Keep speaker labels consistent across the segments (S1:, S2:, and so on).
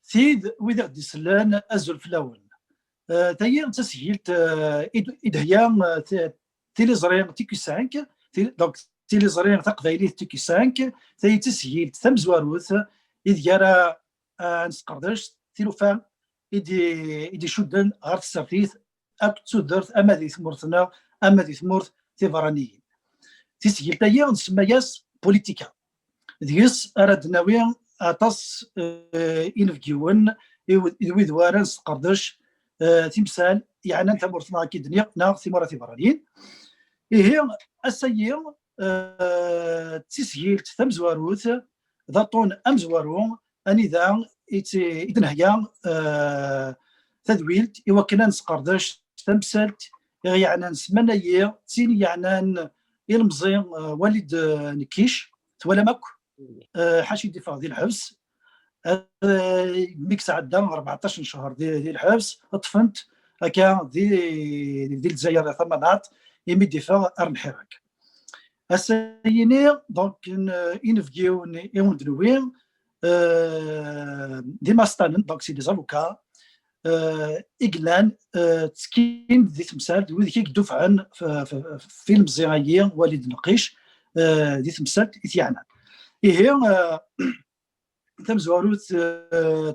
S1: ثيد وإذا ديسلان أزل فلاون تاير تسهيلت إدهيام تيليزرين تيكي 5 دونك تيليزرين تقبايليه تيكي 5 تاي تسهيلت ثمزواروث إذ يرى نسقردش تيلوفان إدي شدن غير السرتيث أك تودرت أما ذي ثمورتنا أما ذي ثمورت تيفرانيين تسهيلت تاير نسمى ياس بوليتيكا ديس أردنا وين أتص إنفجيون إذ وارن سقردش تمثال يعني انت مرتنا كي ناغ ثمره ثمرانين هي السير تسهيل تمزواروث ذاطون امزوارون انذا يتنهيا تدويلت يوكنا نسقردش تمثلت يعني نسمنايا تسين يعني المزين والد نكيش ولا ماكو حاشي دفاع ذي الحبس ميكس عدا 14 شهر ديال الحبس طفنت هكا ديال الجزائر ثمانات يمي دفاع الحراك السيني دونك انفجيو يوندلوين ديما ستانن دونك سي دي زافوكا اقلان تسكين ذي تمثال وذيك يدفعن في المزيانيه والد نقيش ذي تمثال يتيعنا هي تمزواروت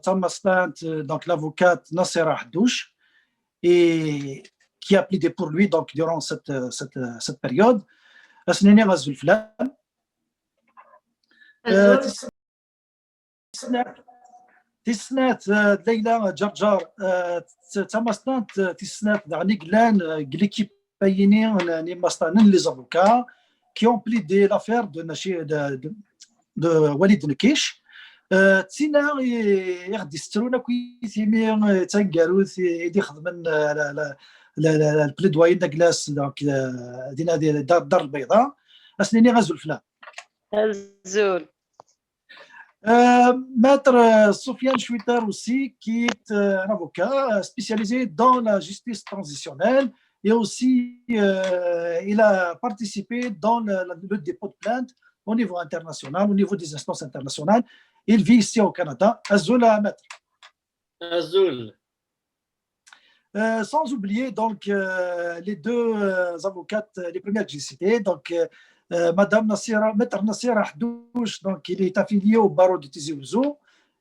S1: Tamastant, donc l'avocate Nassera Hadouche, et qui a plaidé pour lui donc, durant cette période. Asnini Razul Flam. تسنات ليلى جرجر تماستانت تسنات دعني قلان قليكي باينين نيماستانن لي زافوكا qui ont plaidé l'affaire de Walid Nkish. تسينا يغدي سترونا كويسيمي تنقاروث يدي خدمن البليدواي داكلاس دينا الدار البيضاء اسنيني غازو الفلام
S2: غازول
S1: Maître Sofiane Chouitar aussi, qui est un avocat spécialisé dans la justice transitionnelle et aussi il a participé dans le dépôt de plainte au niveau international, au niveau des instances internationales. Il vit ici au Canada. Azul à Maître.
S3: Azul.
S1: Sans oublier donc les deux avocates, les premières que j'ai citées, donc Madame Nassira, Maître Nassira Hadouche, donc il est affilié au barreau de Tizi Ouzou,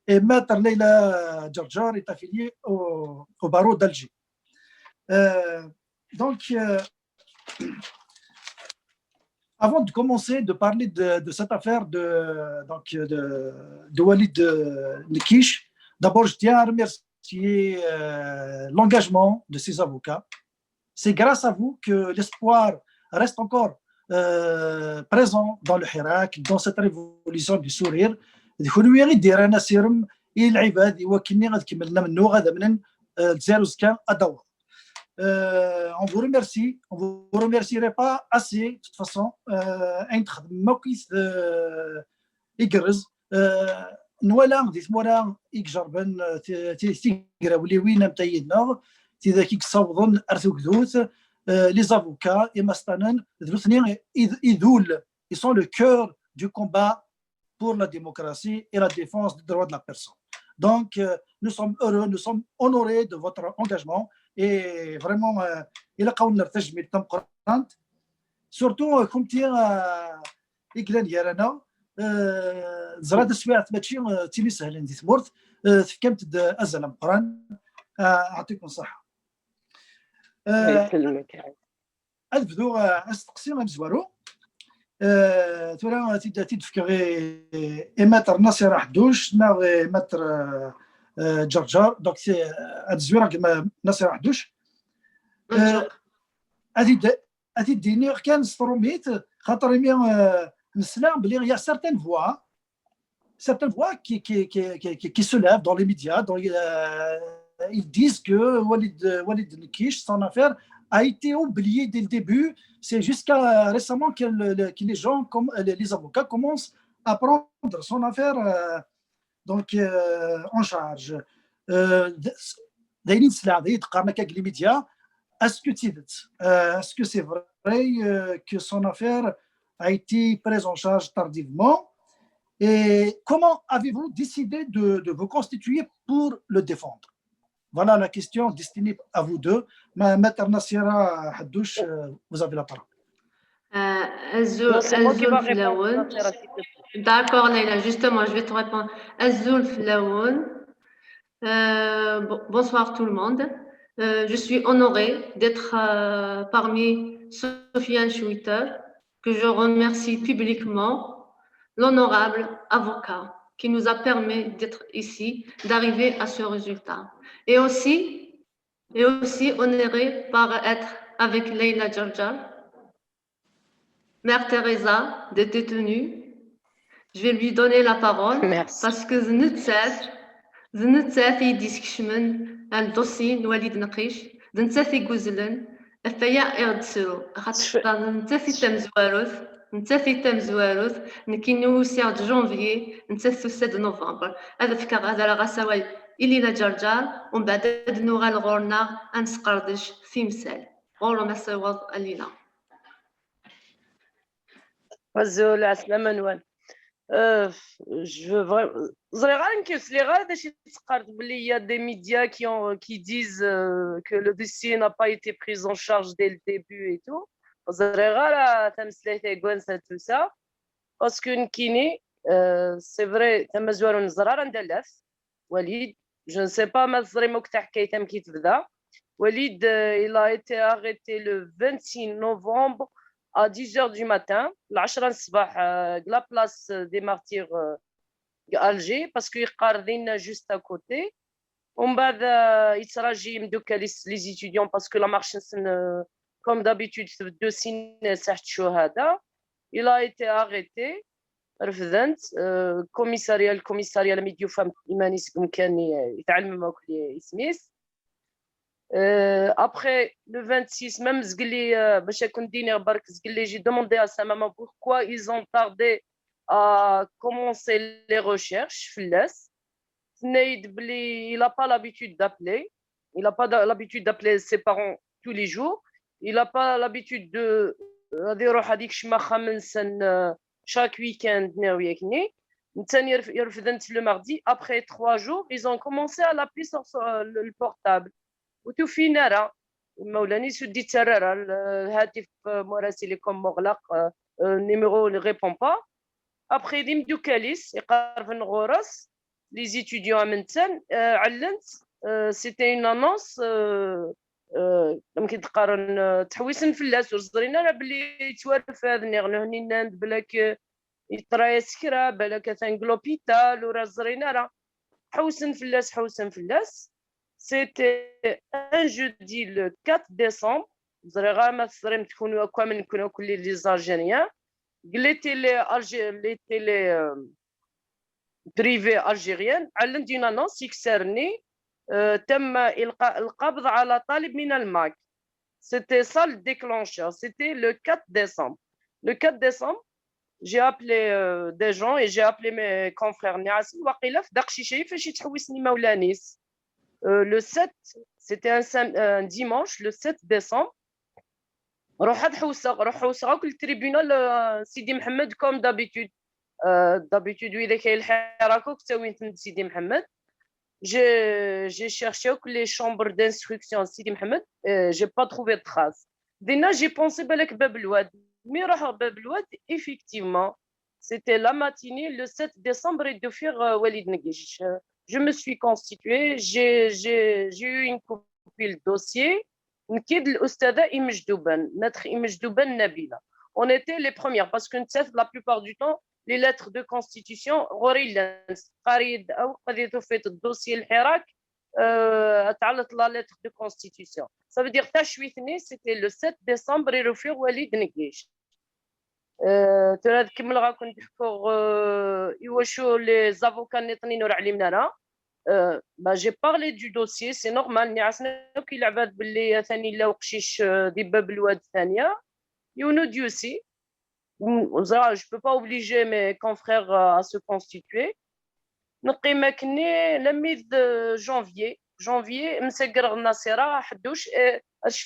S1: et Maître Leila Djarjar est affilié au barreau d'Alger. Donc, avant de commencer de parler de cette affaire de Walid Nkish, d'abord je tiens à remercier l'engagement de ces avocats. C'est grâce à vous que l'espoir reste encore présent dans le Hirak, dans cette révolution du sourire. On vous remercie, on vous remercierait pas assez de toute façon. نوالا ديت مورا يجربن تيغرا ولي وين متايدنا تيذا كيصوضن ارثو كذوث لي زافوكا ايماستانن ذوثني يذول ils sont le cœur du combat pour la démocratie et la défense des droits de la personne. Donc nous sommes heureux, nous sommes honorés de votre engagement et vraiment il a قاون نرتج من تمقرانت surtout comme تي إقلان يرانا زراد سمعت ماشي تيني سهل عندي ثمورت تفكمت ازل مقران اعطيكم صحه
S2: يسلمك
S1: البدو استقسيم مزوارو تورا تدفكري ايماتر ناصر حدوش نا ايماتر جرجر دونك الزويره كما ناصر حدوش هذه ديني كان ستروميت خاطر il y a certaines voix qui se lèvent dans les médias. Ils disent que Walid Nkish, son affaire, a été oubliée dès le début. C'est jusqu'à récemment que les gens, comme les avocats, commencent à prendre son affaire en charge. Est-ce que c'est vrai que son affaire a été prise en charge tardivement Et comment avez-vous décidé de vous constituer pour le défendre? Voilà la question destinée à vous deux. Maître Nassira Haddouche, vous avez la parole.
S2: Azul Flaoun. D'accord, Leïla, justement, je vais te répondre. Azul Flaoun. Bonsoir tout le monde. Je suis honorée d'être parmi Sofiane Chouiter, que je remercie publiquement, l'honorable avocat qui nous a permis d'être ici, d'arriver à ce résultat. Et aussi honorée par être avec Leïla Djardjar, Mère Teresa, des détenus. Je vais lui donner la parole.
S4: Merci.
S2: Parce que زنتسا في ديسكشمن الدوسي نوليد نقيش زنتسا في جوزلن الفيا إغدسرو خاطر نتا في تمزواروث نكينو سيغ جونفيي نتا في نوفمبر هذا فكر هذا راه غساوي إلي لا جرجار ومن بعد نوغال غورنا أنسقردش في مسال غورو مساوض الليلة
S4: Azul, Aslama Nouane. Je veux vraiment. Il y a des médias qui disent que le dossier n'a pas été pris en charge dès le début et tout. Tout ça. Parce que c'est vrai, Walid, je ne sais pas, Walid, il a été arrêté le 26 novembre à 10h du matin, la place des martyrs Alger, parce qu'il est juste à côté. On va il les étudiants parce que la marche, comme d'habitude, de il a été arrêté. Le commissariat la médiofemme Imanis Gumkani, après le 26, même j'ai demandé à sa maman pourquoi ils ont tardé à commencer les recherches. Il n'a pas l'habitude d'appeler. Il n'a pas l'habitude d'appeler ses parents tous les jours. Il n'a pas l'habitude de chaque week-end. Le mardi, après 3 jours, ils ont commencé à l'appeler sur le portable. وتوفي نرى مولاني سدي ترى الهاتف مراسلكم مغلق numéro ne répond pas après ديم دوكاليس يقرب نغورس les étudiants امنتن علنت c'était une annonce يمكن تقارن تحويسن فلاس وصدرينا بلي توالف هذا نغني ناند بلاك يطرا سكرا بلاك ثانغلوبيتال ورا زرينا راه حوسن فلاس. C'était un jeudi le 4 décembre. Vous allez remarquer les Algériens. Les télé privées algériennes ont une annonce qui concernait القبض على طالب من الماك. C'était ça le déclencheur. C'était le 4 décembre. Le 4 décembre, j'ai appelé des gens et j'ai appelé mes confrères. Le 7, c'était un dimanche, le 7 décembre. Le tribunal Sidi Mohamed, comme d'habitude. D'habitude, j'ai cherché les chambres d'instruction Sidi Mohamed. Je n'ai pas trouvé de traces. J'ai pensé que Bablouad. Mais effectivement, c'était la matinée, le 7 décembre, et de faire Walid Neguish. Je me suis constituée, j'ai eu une copie de dossier. Maître Imjdouben Nabila. On était les premières parce que la plupart du temps, les lettres de constitution, le dossier la lettre de constitution. Ça veut dire que c'était le 7 décembre et le Walid Neguish. Les avocats j'ai parlé du dossier, c'est normal. Je ne peux pas obliger mes confrères à se constituer. Le 8 janvier, je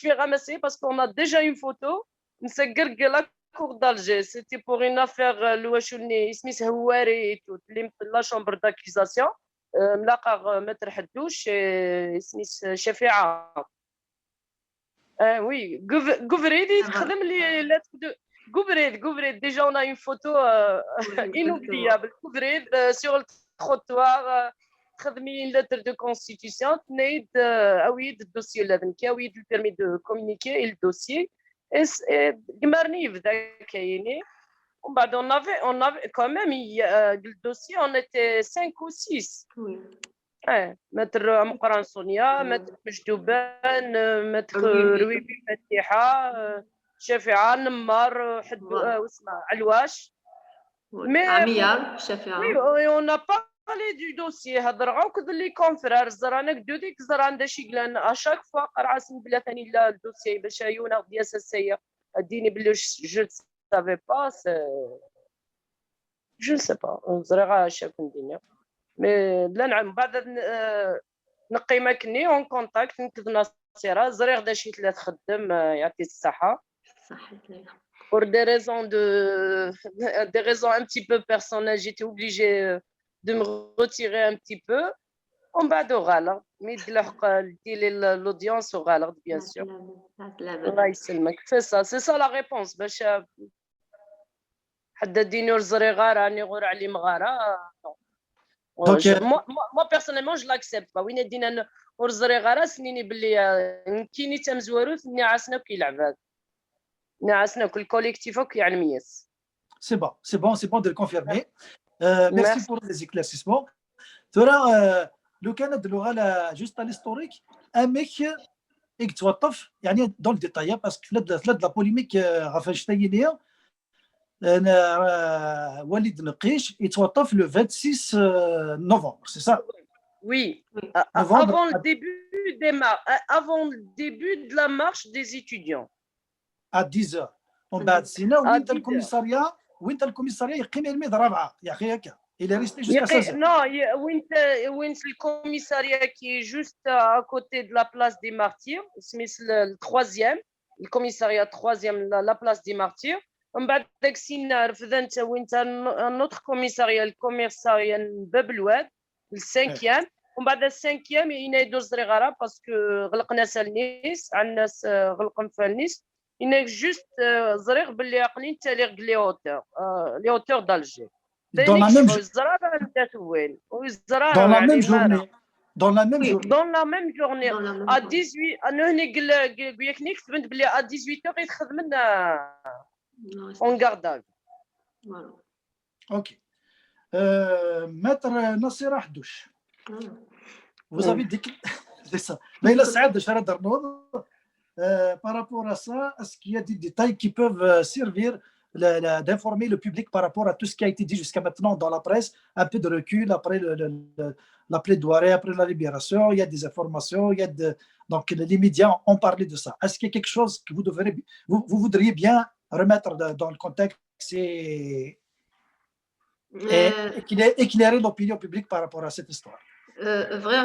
S4: fais ramasser parce qu'on a déjà une photo. cour d'Alger. C'était pour une affaire الواشوني اسمه هواري اللي la chambre d'accusation ملاقى متر حدوش اسمه شفيعة. Oui, Gouvredi خدم لي lettre de Gouvredi. Déjà on a une photo inoubliable. Gouvredi sur le trottoir خدمي une lettre de constitution تنيد أويد الدوسيي اللي كاويد le permis de communiquer et le dossier. قمرني بدا كايني. ومن بعد on avait quand même le dossier on était 5 ou 6.
S2: Oui.
S4: متر مقران سونيا، متر مجدوبان، متر رويبي فتيحة، شافعة، نمار، حد واسمها علواش.
S2: عميار شافعة.
S4: Oui, on n'a pas parlé du dossier. هضروا كذا لي كونفرير زرانا كدوديك زران داشي قلنا اشاك فوا قرعه سن بلا ثاني لا الدوسي باش يونا ديال اساسيه اديني بلي جو سافي با جو سي با زرا شاك ندير مي لا نعم بعد نقي ماكني اون كونتاكت نكذ ناصيره زريغ داشي ثلاث خدم يعطي الصحه
S2: صحيت ليها.
S4: pour des raisons un petit peu personnelles j'étais obligée de me retirer un petit peu. On va de غلط ميد الحق ديال l'audience غلط bien sûr. الله يسلمك. C'est ça la réponse باش حد دينور زريغه راني غور علي مغاره. moi personnellement je l'accepte pas. وين دينا ور زريغه راه سنيني باللي كيني تمزورو ثني عاسنا كيلعب هذا نعسنا كل كوليكتيف كيعلم يس.
S1: C'est bon de le confirmer. Merci pour les éclaircissements. ترى لو كان ندلو على جوست الهيستوريك امك يتوظف يعني دون الديتاي باسكو ثلاث لا بوليميك غافاش تاينيا وليد نقيش يتوظف لو 26 نوفمبر سي سا.
S4: Oui, avant le début de la marche des étudiants.
S1: À 10h. ومن بعد سينا وين الكوميساريا يقيم الميد رابعه يا اخي هكا il est resté jusqu'à 16h.
S4: Non, وين le commissariat qui est juste à côté de la place des martyrs, c'est le troisième, le commissariat troisième, la place des martyrs. ومن بعد داك سينا رفدت وين un autre commissariat, le commissariat باب الواد السانكيام. ومن بعد السانكيام ينايدو الزريغاره باسكو غلقنا سالنيس عندنا الناس غلقن فالنيس. Il est juste زريغ باللي عقلين تالي لي هوتور d'Alger.
S1: Dans la même journée.
S4: Dans la même journée. À 18 انا هني قلت كتبت باللي à 18h يتخدمنا اون غارداج.
S1: OK. Maître Nassira Hadouche. Vous avez dit c'est ça. Leïla Saad de Charad Arnaud. Par rapport à ça, est-ce qu'il y a des détails qui peuvent servir d'informer le public par rapport à tout ce qui a été dit jusqu'à maintenant dans la presse, un peu de recul après la plaidoirie, après la libération, il y a des informations, donc les médias ont parlé de ça. Est-ce qu'il y a quelque chose que vous voudriez bien remettre dans le contexte et éclairer l'opinion publique par rapport à cette histoire?
S2: Vrai,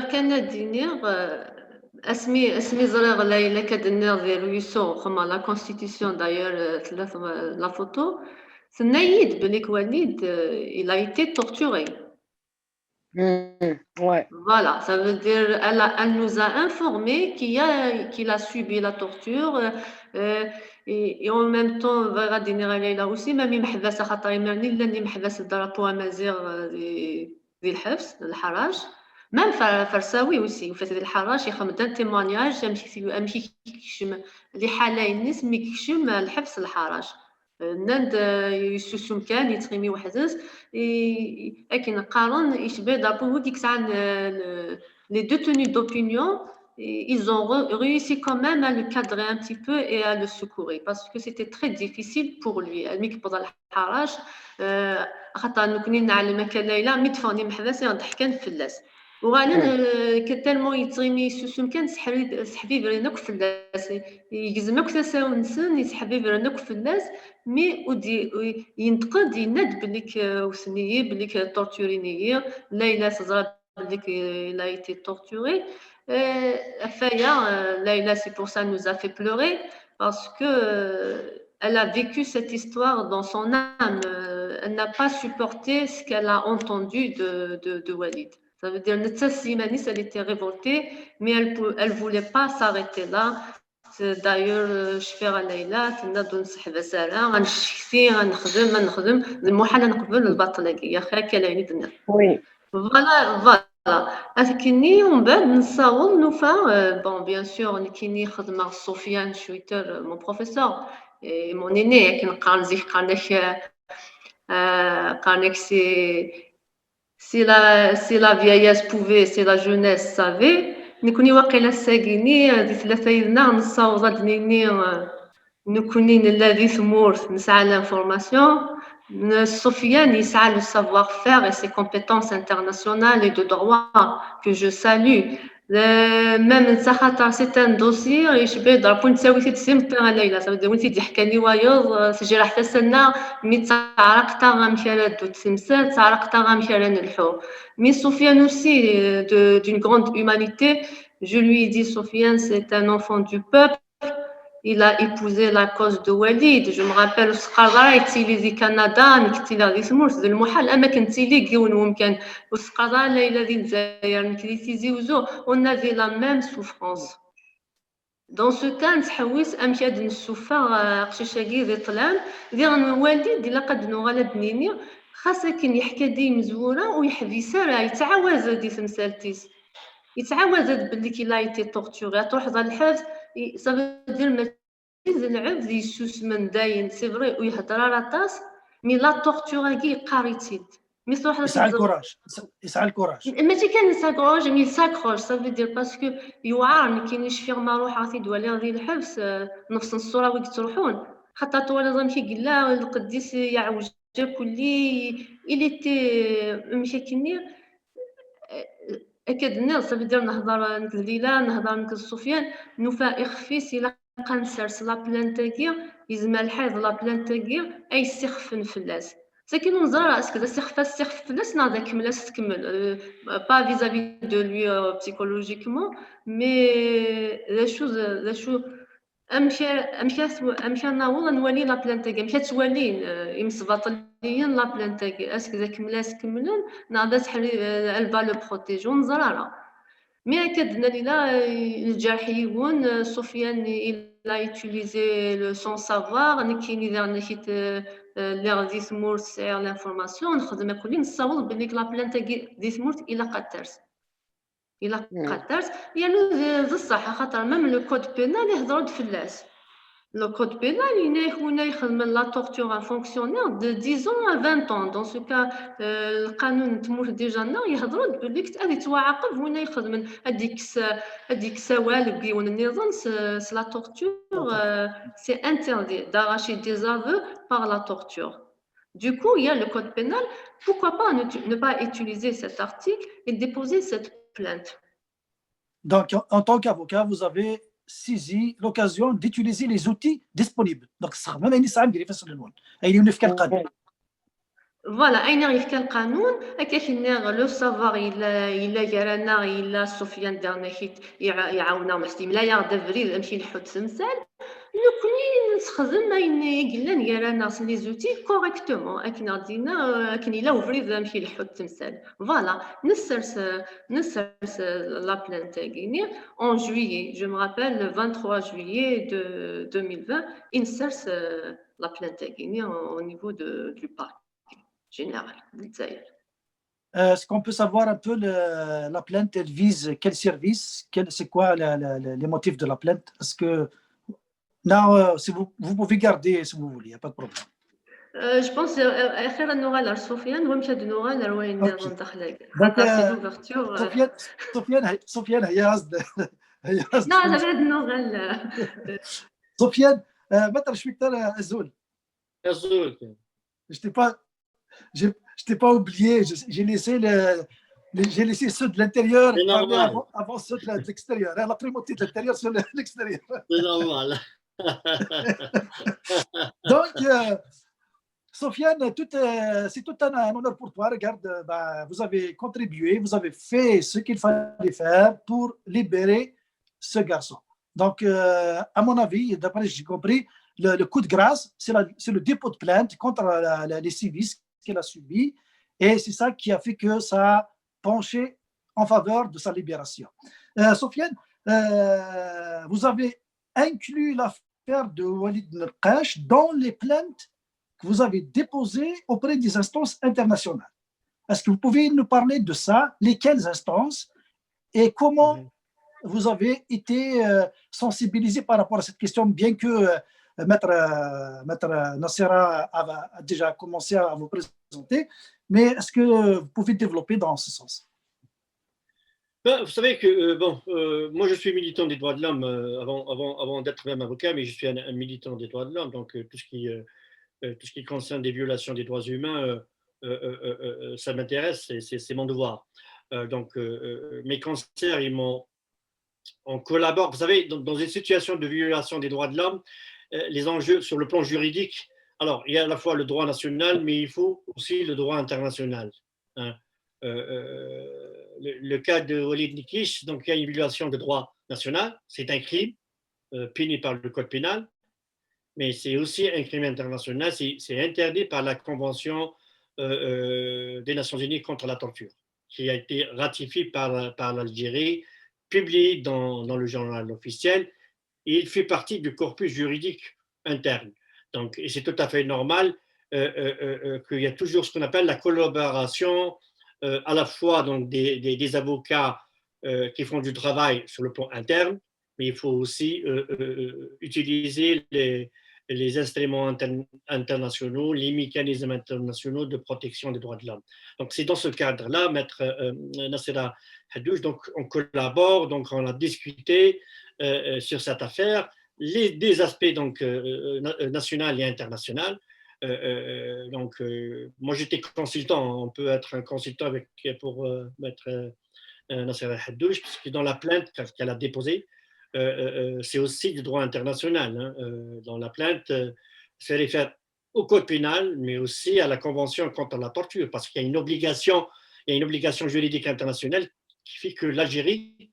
S2: اسمي زريغ لا كدنير فيروسو خما لا كونستيتيسيون دايور ثلاث لا فوتو سنايد بليك وليد il a été torturé.
S4: Ouais.
S2: Voilà, ça veut dire elle nous a informé qu'il a subi la torture et en même temps غادي ليلى aussi مامي محبسه خاطر يمرني لاني محبس درابو امازيغ ديال الحبس الحراج. même فرساوي aussi وفات الحراش يخمم تيمونياج امشي كيكشم اللي حاله الناس مي كيكشم الحبس الحراش نند يسوسم كان يترمي وحزز لكن قارن يشبه دابو ديك الساعه les détenus d'opinion ils ont réussi quand même à le cadrer un petit peu et à le secourir parce que c'était très difficile pour lui مي كبر الحراش خاطر نكوني نعلم كان ليلى متفوني محبس ضحكان فلاس وغانا كتالمون يتغيمي سوسم كان سحبي برناك في الناس يجزمك ثلاثه ونسن يسحبي برناك في الناس مي ودي ينتقد يند بليك وسنيه بليك تورتورينيه ليلى تزرب بليك لا ايتي تورتوري فيا ليلى سي بور سا nous a fait pleurer parce que elle a vécu cette histoire dans son âme. Elle n'a pas supporté ce qu'elle a entendu de Walid. Ça veut dire Netta Slimani, elle était révoltée, mais elle voulait pas s'arrêter là. D'ailleurs, شفيغة ليلى كنا نصح بسالة غنشكي غنخدم المحال نقبل البطلقية خاكا لعيني دنا
S4: Oui.
S2: فوالا كيني ومن بعد نصاوب نوفا بون بيان سور كيني خدمة سفيان شويتر مون بروفيسور مون ايني كنقرا نزيد قالك si la vieillesse pouvait, si la jeunesse savait, نكوني واقيلا ساقيني هذه ثلاثة يدنا نصاوب دنيني نكوني الذي ثمور نسعى l'information. Sofiane يسعى le savoir-faire et ses compétences internationales et de droit que je salue. Même c'est un dossier يشبه ضرب وين تساوي تسمت ليلى صافي وين تيجي حكى لي وايض سجل حتى سنه مي تعرقت غنمشي على دو تسمسات تعرقت غنمشي على نلحو مي سفيان aussi d'une grande humanité. Je lui ai dit Sofiane c'est un enfant du peuple. Il a épousé la cause de Walid. Je me rappelle سقراي تيلي كندا نكتي لا دي سمورت المحال اما كنتي لي كيون ممكن وسقرا ليلى دي الجزائر نكتي تيزيوزو on avait la même souffrance. Dans ce cas نتحوس امشي هاد السوفا قشيشاكي دي طلال ديال والدي الا قد نغلا دنيني خاصه كان يحكي دي مزوره ويحبسها راه يتعاوز دي تمثالتيس يتعاوز باللي كي لا يتي طورتوري تروح ضل الحبس صافي دير ما العبد يسوس من داين سي فري ويهضر على طاس مي لا طورتوراكي قاريتيد مي صراحه
S1: يسعى الكوراج
S2: ماشي كان يساكروج مي ساكروج صافي دير باسكو يوعر ما كاينش فيه ما روح عاطي دوالي غادي الحبس نفس الصوره وين تروحون حتى طوال زمشي قال لا القديس يعوج كلي إلي تي مشي كني أكيد الناس صافي دير نهضر نك ليلى نهضر نك سفيان نوفا إخفيس إلا قنسرس لا بلانتاكيا يزما الحيض لا بلانتاكيا أي سيخفن فلاس ساكن نزرع اسكو دا سيخف فلاس ناضا كملاس تكمل با فيزافي دو لوي بسيكولوجيكمون مي لا شو امشي ناوض نولي لا بلانتاكي مشات تولين يمسباطليين لا بلانتاكي اسكو دا كملاس كملن ناضا تحري البا لو بروتيجون نزرع مي كدنا ليلى الجرح يكون سفيان il a utilisé son savoir نكيني دار نشيت اللي دي ثمور سعر لانفورماسيون نخدم كلي نصاوب بلي لا بلانتا دي ثمور الى قدرت يعني بصح خاطر ميم لو كود بينال يهضروا فلاس لو كود بينال هنا يخدم لا تورتور ان فونكسيونير دو 10 à 20 ans dans ce cas القانون تموت ديجا نا يهضروا بلي غادي تعاقب هنا يخدم هذيك سوالب كيون النظام سي لا تورتور سي انتردي d'arracher des aveux par la torture. Du coup, il y a le code pénal. Pourquoi pas ne pas utiliser cet article et déposer cette plainte?
S1: Donc, en tant qu'avocat, vous avez saisi l'occasion d'utiliser les outils disponibles. Donc, ça même une ساعة ندير في القانون. أي ينفك القانون.
S2: Voilà, أين يفك القانون؟ أكيد لو سافار إلا جرانا إلا سفيان دارنا كي يعاونا محسن لا يغدا فريد أمشي نحط تمثال نكوني نستخدم أين قلنا جرانا لي زوتي كوريكتومون أكن دينا أكن إلا وفريد أمشي نحط تمثال فوالا نسرس لا بلان تاعي en juillet je me rappelle le 23 juillet de 2020 نسرس la plainte تاعي au niveau du parc général.
S1: Est-ce qu'on peut savoir un peu la plainte, elle vise quel service, c'est quoi les motifs de la plainte? Est-ce que non, si vous pouvez garder si vous voulez, il n'y a pas de problème.
S2: Je pense أخيرا نغال سفيان ومشى نغال وين ندخل
S1: سفيان هي
S2: لا لا نغال
S1: سفيان متى شويتر أزول je t'ai pas oublié, j'ai laissé ceux de l'intérieur avant ceux de l'extérieur. La primauté de l'intérieur sur l'extérieur.
S3: C'est normal.
S1: Donc, Sofiane, c'est tout un honneur pour toi. Regarde, vous avez contribué, vous avez fait ce qu'il fallait faire pour libérer ce garçon. Donc, à mon avis, d'après ce que j'ai compris, le coup de grâce, c'est le dépôt de plainte contre les sévices qu'elle a subis. Et c'est ça qui a fait que ça a penché en faveur de sa libération. Sofiane, vous avez inclus l'affaire de Walid Naqash dans les plaintes que vous avez déposées auprès des instances internationales. Est-ce que vous pouvez nous parler de ça? Lesquelles instances? Et comment vous avez été sensibilisé par rapport à cette question, bien que Maître Nassera a déjà commencé à vous présenter, mais est-ce que vous pouvez développer dans ce sens?
S3: Ben, vous savez que, moi je suis militant des droits de l'homme avant d'être même avocat, mais je suis un militant des droits de l'homme, donc tout ce qui concerne des violations des droits humains, ça m'intéresse, c'est mon devoir. Donc mes concerts, on collabore. Vous savez, dans une situation de violation des droits de l'homme, les enjeux sur le plan juridique, alors il y a à la fois le droit national, mais il faut aussi le droit international. Hein. Le cas de Walid Naqash, donc il y a une violation de droit national, c'est un crime puni par le code pénal, mais c'est aussi un crime international, c'est interdit par la Convention des Nations Unies contre la torture, qui a été ratifiée par l'Algérie, publiée dans le journal officiel, et il fait partie du corpus juridique interne. Donc, et c'est tout à fait normal qu'il y a toujours ce qu'on appelle la collaboration à la fois donc, des avocats qui font du travail sur le plan interne, mais il faut aussi utiliser les instruments internationaux, les mécanismes internationaux de protection des droits de l'homme. Donc c'est dans ce cadre-là, Maître Nassera Haddouche, donc on collabore, donc on a discuté sur cette affaire, des aspects donc national et international. Moi j'étais consultant, on peut être un consultant pour Maître Nassera Haddouche, parce que dans la plainte qu'elle a déposée, c'est aussi du droit international. Hein. Dans la plainte, c'est référé au code pénal, mais aussi à la Convention contre la torture, parce qu'il y a une obligation juridique internationale qui fait que l'Algérie,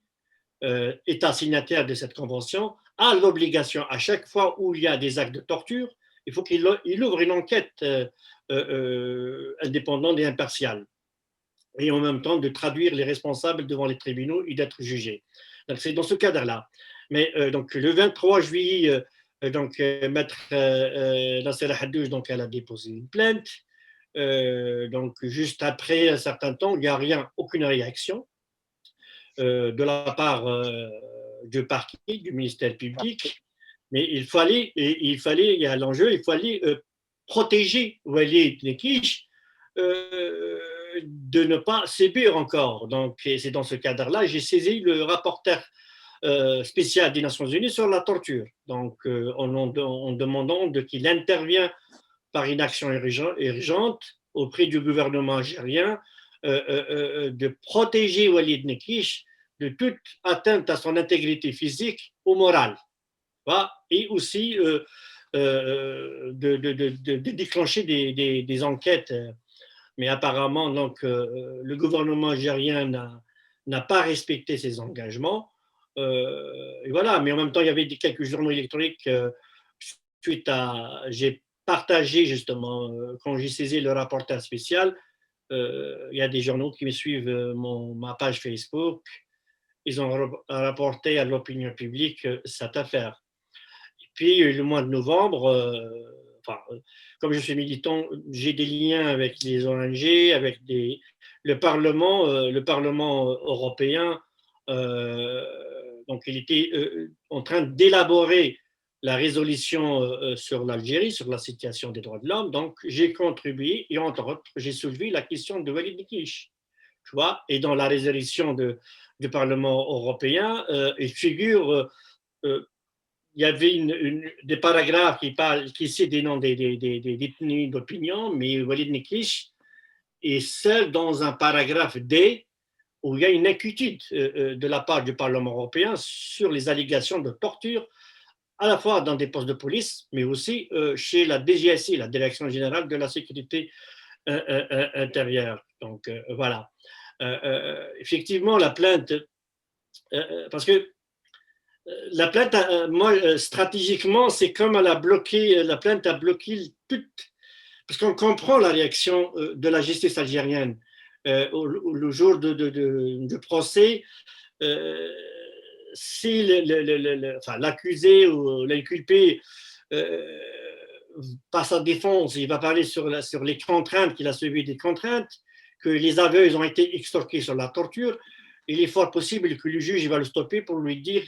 S3: État signataire de cette convention, a l'obligation, à chaque fois où il y a des actes de torture, il faut qu'il ouvre une enquête indépendante et impartiale, et en même temps de traduire les responsables devant les tribunaux et d'être jugés. Donc c'est dans ce cadre-là. Mais donc le 23 juillet, Maître Nassera Haddouche, donc elle a déposé une plainte. Donc juste après un certain temps, il n'y a rien, aucune réaction de la part du parquet, du ministère public. Mais il y a l'enjeu, il fallait protéger Walid Naqash de ne pas sévir encore. Donc, c'est dans ce cadre-là, j'ai saisi le rapporteur spécial des Nations Unies sur la torture. Donc, en demandant qu'il intervienne par une action urgente auprès du gouvernement algérien de protéger Walid Naqash de toute atteinte à son intégrité physique ou morale. Et aussi de déclencher des enquêtes. Mais apparemment, donc, le gouvernement algérien n'a pas respecté ses engagements. Et voilà. Mais en même temps, il y avait quelques journaux électroniques j'ai partagé justement, quand j'ai saisi le rapporteur spécial, il y a des journaux qui me suivent ma page Facebook. Ils ont rapporté à l'opinion publique cette affaire. Puis le mois de novembre, comme je suis militant, j'ai des liens avec les ONG, avec le Parlement européen. Donc il était en train d'élaborer la résolution sur l'Algérie, sur la situation des droits de l'homme. Donc j'ai contribué et entre autres, j'ai soulevé la question de Walid Naqash. Tu vois, et dans la résolution du Parlement européen, il figure il y avait des paragraphes qui citent des noms des détenus d'opinion, mais Walid Naqash est seul dans un paragraphe D où il y a une inquiétude de la part du Parlement européen sur les allégations de torture, à la fois dans des postes de police, mais aussi chez la DGSI, la Direction générale de la sécurité intérieure. Donc voilà. Effectivement, la plainte, parce que La plainte, moi, stratégiquement, c'est comme elle a bloqué, la plainte a bloqué toute, parce qu'on comprend la réaction de la justice algérienne. Le jour de procès, si l'accusé ou l'inculpé par sa défense, il va parler sur les contraintes qu'il a subies, des contraintes, que les aveux ils ont été extorqués sur la torture, il est fort possible que le juge il va le stopper pour lui dire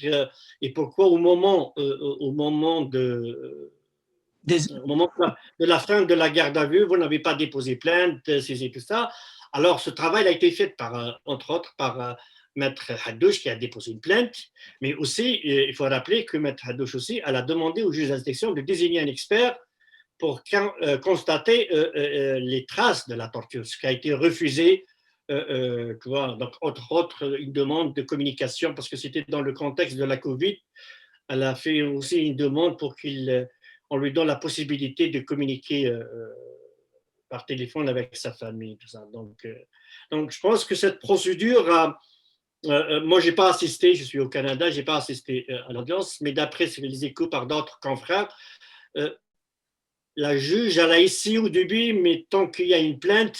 S3: et pourquoi au moment de la fin de la garde à vue, vous n'avez pas déposé plainte, c'est tout ça. Alors, ce travail a été fait par, entre autres, par Maître Haddouche qui a déposé une plainte, mais aussi, il faut rappeler que Maître Haddouche aussi, elle a demandé au juge d'instruction de désigner un expert pour constater les traces de la torture, ce qui a été refusé. Tu vois, donc, entre autres, une demande de communication, parce que c'était dans le contexte de la Covid. Elle a fait aussi une demande pour qu'on lui donne la possibilité de communiquer par téléphone avec sa famille. Tout ça. Donc, je pense que cette procédure moi, je n'ai pas assisté, je suis au Canada, je n'ai pas assisté à l'audience, mais d'après les échos par d'autres confrères, la juge, elle a essayé au début, mais tant qu'il y a une plainte,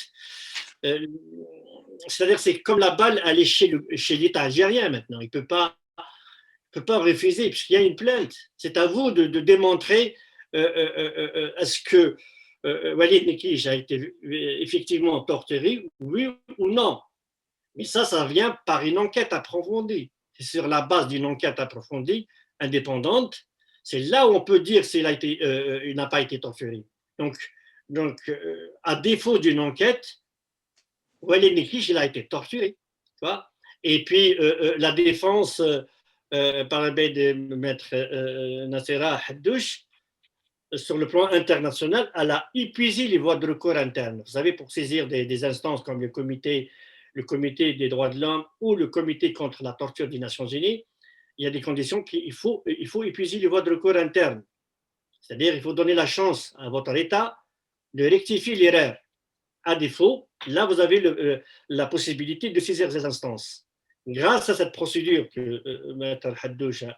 S3: c'est-à-dire c'est comme la balle, elle est chez l'État algérien maintenant. Il ne peut pas refuser, puisqu'il y a une plainte. C'est à vous de démontrer est-ce que Walid Nekij a été effectivement torturé, oui ou non. Mais ça vient par une enquête approfondie. C'est sur la base d'une enquête approfondie, indépendante, c'est là où on peut dire s'il n'a pas été torturé. Donc à défaut d'une enquête, Walid Nekij, il a été torturé. Tu vois. Et puis, la défense, par le biais de Maître Nassera Haddouche, sur le plan international, elle a épuisé les voies de recours internes. Vous savez, pour saisir des instances comme le comité des droits de l'homme ou le comité contre la torture des Nations Unies, il y a des conditions qu'il faut épuiser les voies de recours internes. C'est-à-dire il faut donner la chance à votre État de rectifier l'erreur. À défaut, là, vous avez la possibilité de saisir ces instances. Grâce à cette procédure que Maître Haddouche a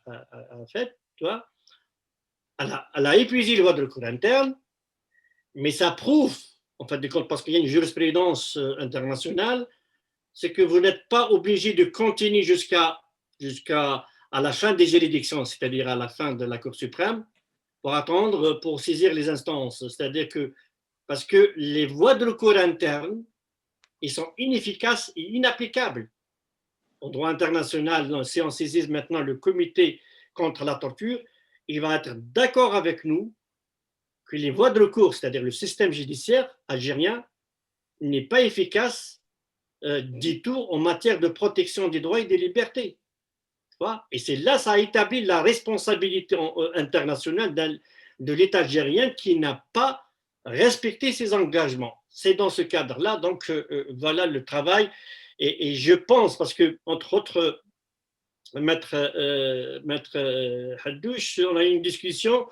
S3: faite, tu vois, elle a épuisé les voies de recours interne, mais ça prouve, en fait, parce qu'il y a une jurisprudence internationale, c'est que vous n'êtes pas obligé de continuer jusqu'à la fin des juridictions, c'est-à-dire à la fin de la Cour suprême, pour attendre, pour saisir les instances. C'est-à-dire que, parce que les voies de recours internes, ils sont inefficaces et inapplicables. Au droit international, si on saisit maintenant le comité contre la torture, il va être d'accord avec nous que les voies de recours, c'est-à-dire le système judiciaire algérien, n'est pas efficace du tout en matière de protection des droits et des libertés. Et c'est là, ça a établi la responsabilité internationale de l'État algérien qui n'a pas respecté ses engagements. C'est dans ce cadre-là, donc voilà le travail. Et je pense, parce que, entre autres, Maître Haddouche, on a eu une discussion.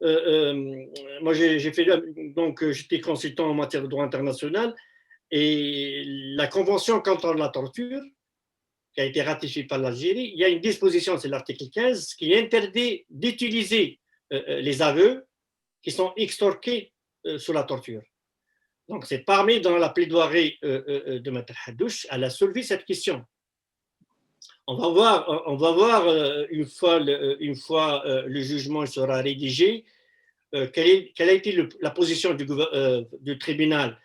S3: Moi, j'étais consultant en matière de droit international et la Convention contre la torture, qui a été ratifiée par l'Algérie, il y a une disposition, c'est l'article 15, qui interdit d'utiliser les aveux qui sont extorqués sous la torture. Donc, c'est parmi dans la plaidoirie de Maître Haddouche, elle a soulevé cette question. On va voir une fois le jugement sera rédigé, quelle a été la position du tribunal.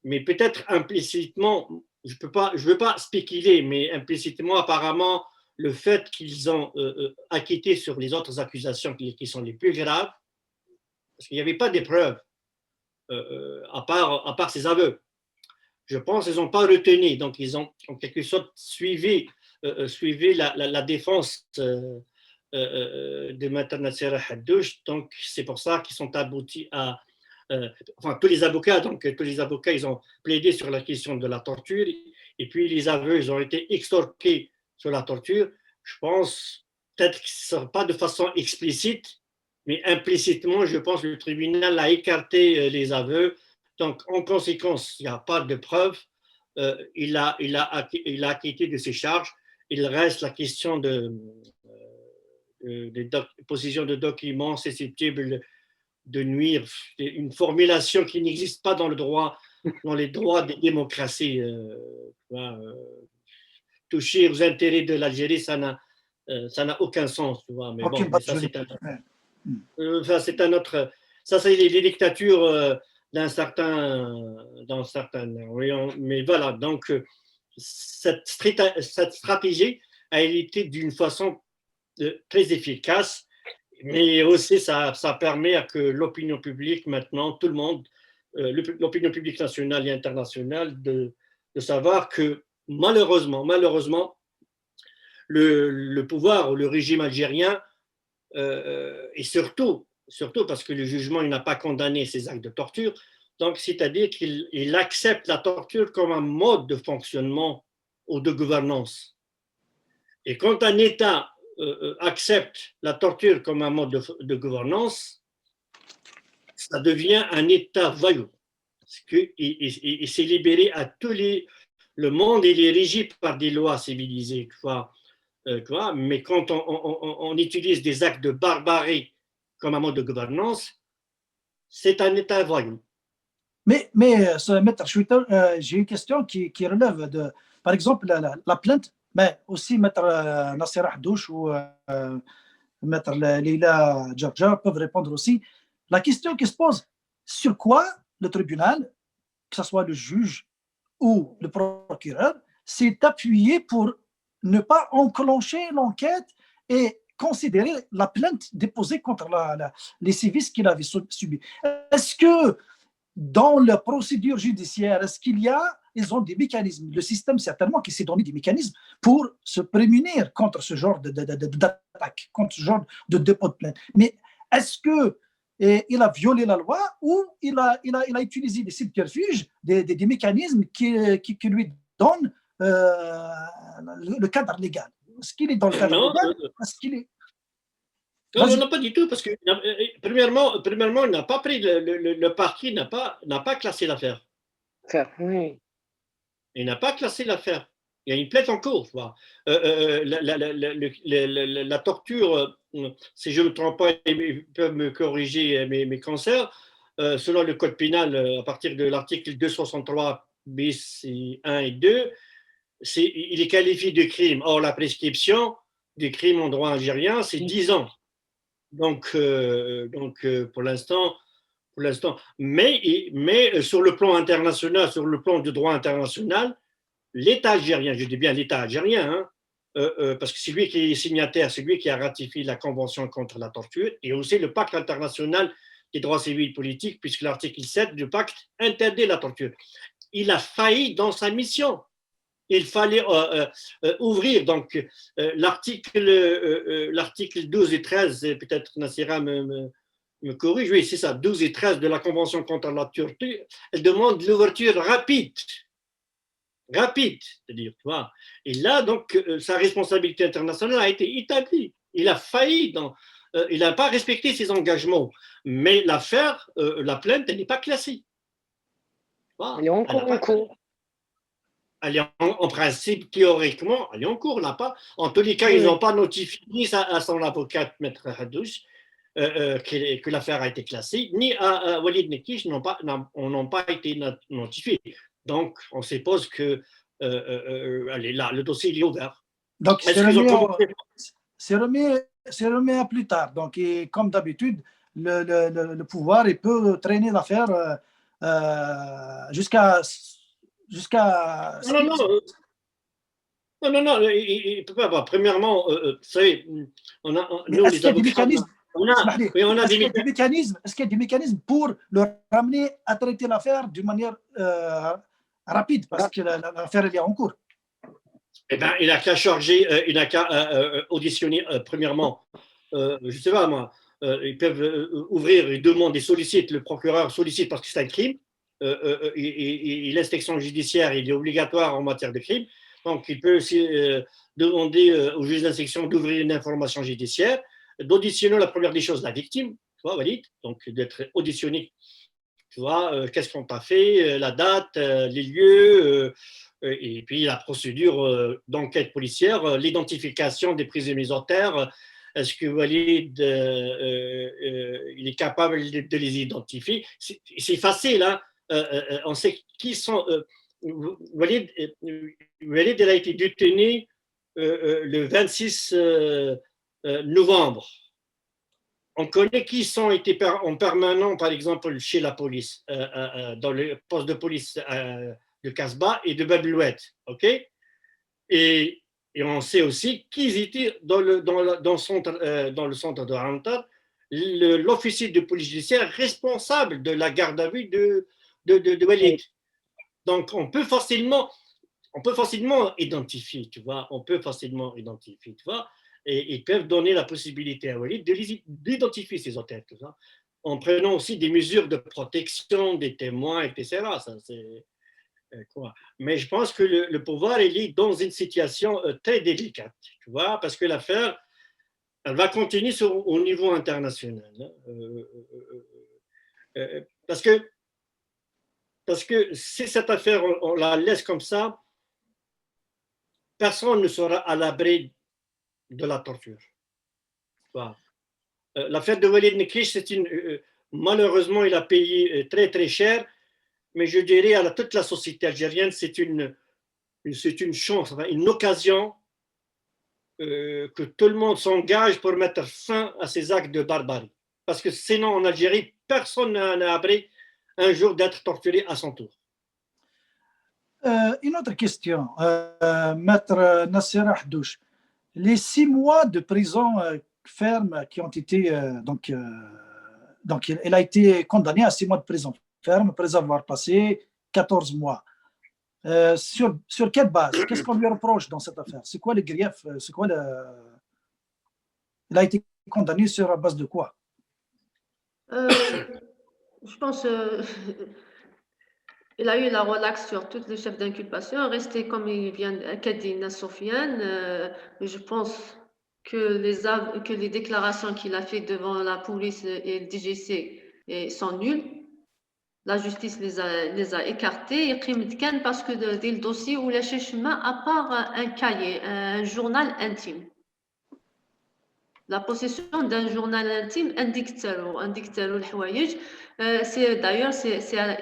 S3: Mais peut-être implicitement, je ne veux pas spéculer, mais implicitement, apparemment, le fait qu'ils ont acquitté sur les autres accusations qui sont les plus graves, parce qu'il n'y avait pas d'épreuves, à part ces aveux. Je pense qu'ils n'ont pas retenu, donc ils ont en quelque sorte suivi la défense de Maître Nassera Haddouche, donc c'est pour ça qu'ils sont aboutis à tous les avocats, ils ont plaidé sur la question de la torture, et puis les aveux, ils ont été extorqués sur la torture. Je pense, peut-être que ce ne sera pas de façon explicite, mais implicitement, je pense que le tribunal a écarté les aveux. Donc, en conséquence, il n'y a pas de preuve. Il a acquitté de ses charges. Il reste la question possession de documents susceptibles de nuire, une formulation qui n'existe pas dans le droit, dans les droits des démocraties. Toucher aux intérêts de l'Algérie, ça n'a aucun sens, tu vois. Mais bon, mais ça c'est un autre. Ça, c'est les dictatures dans certains. Mais voilà, donc cette stratégie a été d'une façon très efficace, mais aussi ça permet à que l'opinion publique maintenant, tout le monde, l'opinion publique nationale et internationale, de savoir que malheureusement, le pouvoir ou le régime algérien, et surtout parce que le jugement n'a pas condamné ces actes de torture, donc c'est-à-dire qu'il accepte la torture comme un mode de fonctionnement ou de gouvernance. Et quand un État accepte la torture comme un mode de gouvernance, ça devient un État voyou. Il s'est libéré à tous le monde, il est régi par des lois civilisées, mais quand on utilise des actes de barbarie comme un mode de gouvernance, c'est un État voyou.
S1: Mais Maître Chouita, j'ai une question qui relève de, par exemple, la plainte, mais aussi Maître Nasser Haddouche ou Maître Leila Djarja peuvent répondre aussi. La question qui se pose, sur quoi le tribunal, que ce soit le juge ou le procureur, s'est appuyé pour ne pas enclencher l'enquête et considérer la plainte déposée contre les sévices qu'il avait subis. Est-ce que dans la procédure judiciaire, ils ont des mécanismes, le système certainement qui s'est donné des mécanismes pour se prémunir contre ce genre d'attaque, contre ce genre de dépôt de plainte. Mais est-ce que il a violé la loi ou il a utilisé des subterfuges, des mécanismes qui lui donnent le cadre légal? Est-ce qu'il est dans le cadre légal? Est-ce qu'il est...
S3: Non, pas du tout, parce que premièrement, il n'a pas pris le parquet n'a pas classé l'affaire.
S4: Oui.
S3: Il n'a pas classé l'affaire. Il y a une plainte en cours. La torture, si je ne me trompe pas, ils peuvent me corriger mes concerts, selon le code pénal, à partir de l'article 263 bis 1 et 2, il est qualifié de crime. Or, la prescription du crime en droit algérien, c'est 10 ans. Donc, pour l'instant, mais sur le plan international, sur le plan du droit international, l'État algérien, je dis bien l'État algérien, parce que c'est lui qui est signataire, c'est lui qui a ratifié la Convention contre la torture et aussi le pacte international des droits civils et politiques, puisque l'article 7 du pacte interdit la torture. Il a failli dans sa mission. Il fallait ouvrir donc l'article 12 et 13, peut-être Nassira me corrige, oui, c'est ça, 12 et 13 de la Convention contre la torture, elle demande l'ouverture rapide, c'est-à-dire, tu vois. Et là, donc, sa responsabilité internationale a été établie. Il a failli, il n'a pas respecté ses engagements, mais l'affaire, la plainte, elle n'est pas classée.
S4: Elle est encore en cours.
S3: Elle est en principe, théoriquement, elle est en cours, là pas. En tous les cas, ils n'ont pas notifié ni à son avocate, Maître Haddouche, que l'affaire a été classée, ni à Walid Nekich, n'ont pas été notifiés. Donc, on suppose que elle est là, le dossier il est ouvert.
S1: Donc, c'est remis à plus tard. Donc, comme d'habitude, le pouvoir il peut traîner l'affaire jusqu'à
S3: Non, il peut pas. Premièrement, vous savez, nous, les avocats,
S1: est-ce qu'il y a des mécanismes pour le ramener à traiter l'affaire d'une manière rapide, parce que l'affaire est en cours?
S3: Eh bien, il n'a qu'à charger, il n'a qu'à auditionner, premièrement, je ne sais pas moi, ils peuvent ouvrir, ils demandent, ils sollicitent, le procureur sollicite parce que c'est un crime, et l'inspection judiciaire il est obligatoire en matière de crime, donc il peut aussi demander au juge d'instruction d'ouvrir une information judiciaire, d'auditionner la première des choses, la victime, tu vois, Walid, donc d'être auditionné, tu vois, qu'est-ce qu'on t'a fait, la date, les lieux, et puis la procédure d'enquête policière, l'identification des prisonniers militaires, est-ce que Walid il est capable de les identifier? C'est facile, hein? On sait qui sont. Walid, il a été détenu le 26 novembre. On connaît qui sont été en permanent, par exemple, chez la police, dans le poste de police de Casbah et de Bab el-Oued, ok? Et on sait aussi qu'ils étaient dans le centre de Antar, l'officier de police judiciaire responsable de la garde à vue de Walid. Donc, on peut facilement identifier, tu vois, et ils peuvent donner la possibilité à Walid d'identifier ces hôtels, tu vois, en prenant aussi des mesures de protection des témoins, etc. Ça, c'est quoi. Mais je pense que le pouvoir il est dans une situation très délicate, tu vois, parce que l'affaire, elle va continuer au niveau international. Parce que si cette affaire, on la laisse comme ça, personne ne sera à l'abri de la torture. Voilà. L'affaire de Walid Nekriche, malheureusement, il a payé très très cher, mais je dirais à toute la société algérienne, c'est une chance, une occasion que tout le monde s'engage pour mettre fin à ces actes de barbarie. Parce que sinon, en Algérie, personne n'est abri un jour d'être torturé à son tour.
S1: Une autre question, Maître Nassera Haddouche. Les 6 mois de prison ferme qui ont été donc elle a été condamnée à 6 mois de prison ferme après avoir passé 14 mois. Sur quelle base? Qu'est-ce qu'on lui reproche dans cette affaire? C'est quoi le grief? C'est quoi Elle a été condamnée sur la base de quoi?
S2: Je pense il a eu la relaxe sur tous les chefs d'inculpation, resté comme il vient qu'a dit Sofiane. Je pense que les déclarations qu'il a fait devant la police et le DGC sont nulles. La justice les a écartés. Et parce que le dossier où la chemin à part un cahier, un journal intime. La possession d'un journal intime indique le حوايج. D'ailleurs,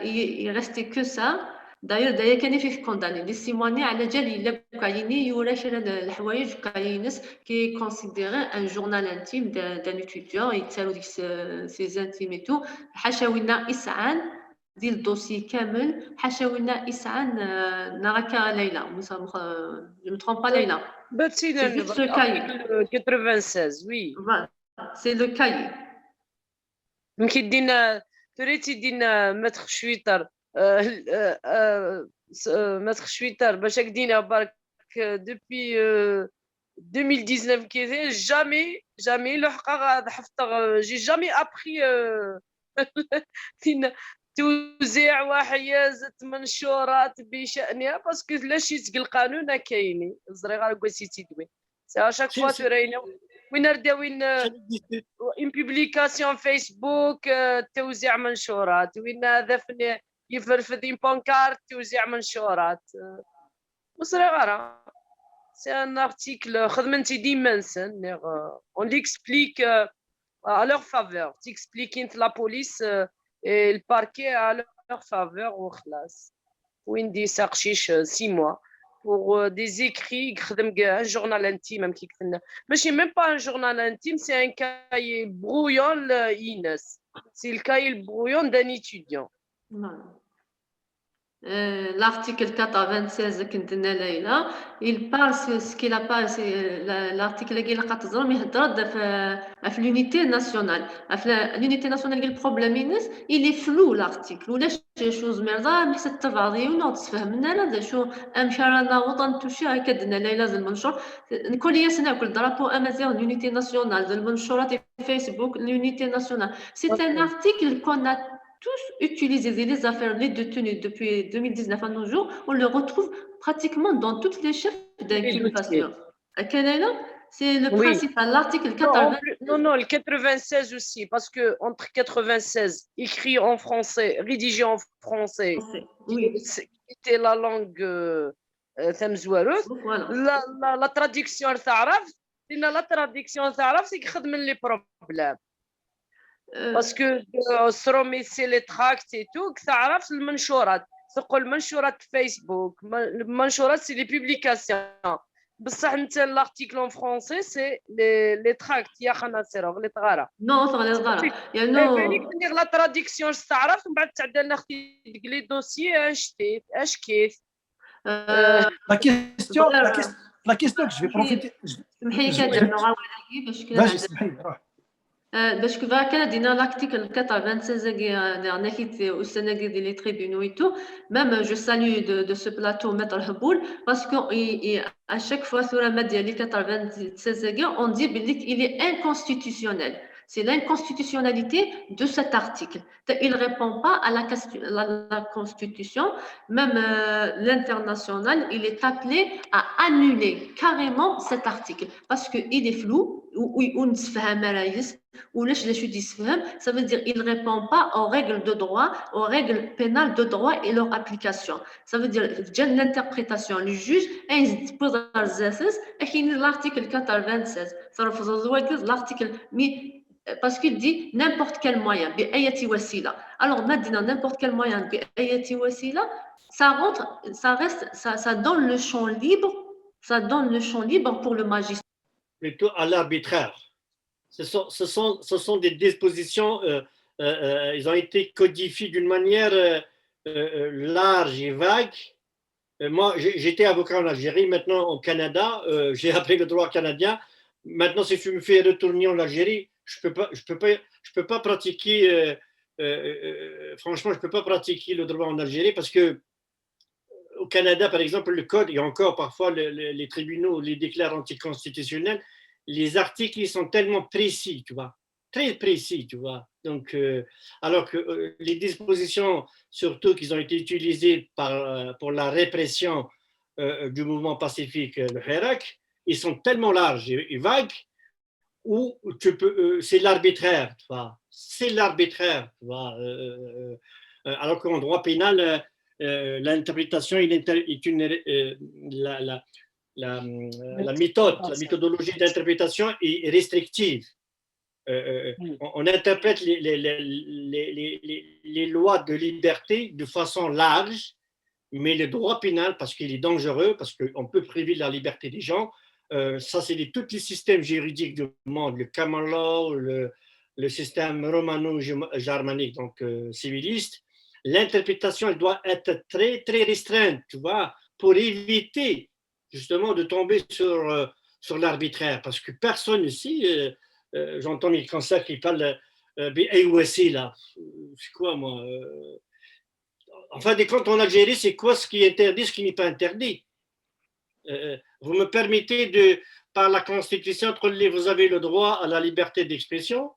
S2: il restait que ça. D'ailleurs, كان فيه condamné. Les témoignages على جال إلا كايني يوراش الحوايج كاينس qui est considéré un journal intime d'un étudiant. يتسالوا ديك ses intimes et tout. حاشاوينا إسعان ديال الدوسي كامل. حاشاوينا إسعان نراكا ليلى. Je me trompe pas Leïla.
S4: C'est juste le cahier. 96, oui.
S2: Voilà, c'est le cahier.
S4: Donc, il dit Maître Schwitter, Maître Schwitter, depuis 2019, jamais, j'ai jamais appris توزيع وحيازة منشورات بشأنها باسكو لا شيت القانون كاينين الزريغه كواسيتي دوي سي اشاك فوا تورينا وين رداوين ان بوبليكاسيون فيسبوك توزيع منشورات وين هذا يفرفد ان بانكارت توزيع منشورات الزريغه سي ان ارتيكل خدمتي ديما نسن اون ليكسبليك à leur faveur t'expliques la police et le parquet à leur faveur au classe. Où dit s'archiche 6 mois pour des écrits, un journal intime mais c'est même pas un journal intime, c'est un cahier brouillon Inès. C'est le cahier brouillon d'un étudiant.
S2: L'article 96 كنتنا ليلى il parle ce qu'il a pas l'article اللي لقات الزرم يهضر في l'unité nationale l'unité nationale اللي البروبليم الناس il est flou l'article ولا شي شوز مرضى بحيث التفاضي ونوض تفهمنا لا شو امشارنا وطن توشي هكذا ليلى المنشور كل يسنا كل درابو امازيغ l'unité nationale المنشورات فيسبوك l'unité nationale c'est un article qu'on a tous utilisés les affaires, les détenus depuis 2019 à nos jours, on le retrouve pratiquement dans toutes les chefs d'inculpation. À Canada, c'est le principal, l'article 80.
S4: Non, le 96 aussi, parce que entre 96, écrit en français, rédigé en français,
S2: oui.
S4: c'était la langue voilà. La traduction, لان لا تراديكسيون تعرف سي يخدم لي بروبليم
S2: Euh,
S4: باسكو سروميسي لي تراكت اي تو تعرف المنشورات تقول منشورات فيسبوك المنشورات سي لي بوبليكاسيون بصح انت لارتيكل اون فرونسي سي لي تراكت يا خناصر اللي تغارى
S2: non, sur les rares. Il y a
S4: بالك
S2: no.
S4: ندير لا تراديكسيون تعرف ومن بعد تعدلنا اختي ديك لي دوسيي اش تيت اش كيف
S1: La question, la question que je vais profiter.
S2: سمحي لي كندير نوع باش كنا
S1: Vas-y, اسمحي لي، روح.
S2: باش كيفا كان دينا l'article 96 qui استنى ديال les tribunaux et tout, même je salue de ce plateau maître Haboul parce que à chaque fois sur la média 96 on dit qu'il est inconstitutionnel. C'est l'inconstitutionnalité de cet article. Il ne répond pas à la Constitution. Même l'international, il est appelé à annuler carrément cet article parce qu'il est flou ou ne se fait ou ça veut dire qu'il ne répond pas aux règles de droit, aux règles pénales de droit et leur application. Ça veut dire l'interprétation. Le juge pose l'article 96. Ça refuse l'article parce qu'il dit n'importe quel moyen. Alors maintenant, n'importe quel moyen, ça rentre, ça reste, ça donne le champ libre, ça donne le champ libre pour le magistrat.
S3: Plutôt à l'arbitraire. Ce sont des dispositions, ils ont été codifiés d'une manière large et vague. Moi, j'étais avocat en Algérie, maintenant au Canada, j'ai appris le droit canadien. Maintenant, si je me fais retourner en Algérie, je peux pas pratiquer, franchement, je peux pas pratiquer le droit en Algérie parce que au Canada, par exemple, le code, et encore parfois les tribunaux les déclarent anticonstitutionnels, les articles ils sont tellement précis, tu vois, très précis, tu vois. Donc, alors que les dispositions, surtout qui ont été utilisées pour la répression du mouvement pacifique, le Hirak, ils sont tellement larges et vagues où c'est l'arbitraire, tu vois. C'est l'arbitraire, tu vois. Alors qu'en droit pénal, l'interprétation est la méthodologie d'interprétation est restrictive. On interprète les lois de liberté de façon large, mais le droit pénal, parce qu'il est dangereux, parce qu'on peut priver de la liberté des gens, ça c'est tous les systèmes juridiques du monde, le common law, le système romano-germanique, donc civiliste. L'interprétation, elle doit être très, très restreinte, tu vois, pour éviter justement de tomber sur l'arbitraire, parce que personne ici, j'entends mes conseils qui parlent là, c'est quoi moi en fin de compte en Algérie, c'est quoi ce qui est interdit, ce qui n'est pas interdit. Vous me permettez par la Constitution, vous avez le droit à la liberté d'expression,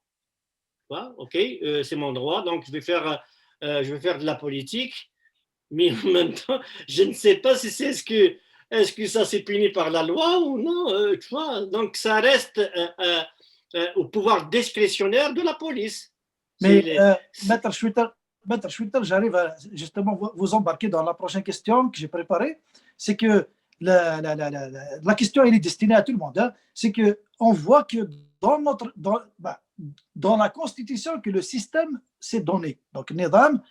S3: voilà, ok, c'est mon droit, donc je vais faire de la politique, mais en même temps, je ne sais pas si c'est est-ce que ça c'est puni par la loi ou non, tu vois, donc ça reste au pouvoir discrétionnaire de la police.
S1: Mais Maître Schwitter, j'arrive à justement vous embarquer dans la prochaine question que j'ai préparée. C'est que la question elle est destinée à tout le monde. Hein. C'est qu'on voit que dans la Constitution que le système s'est donné. Donc, Nidam,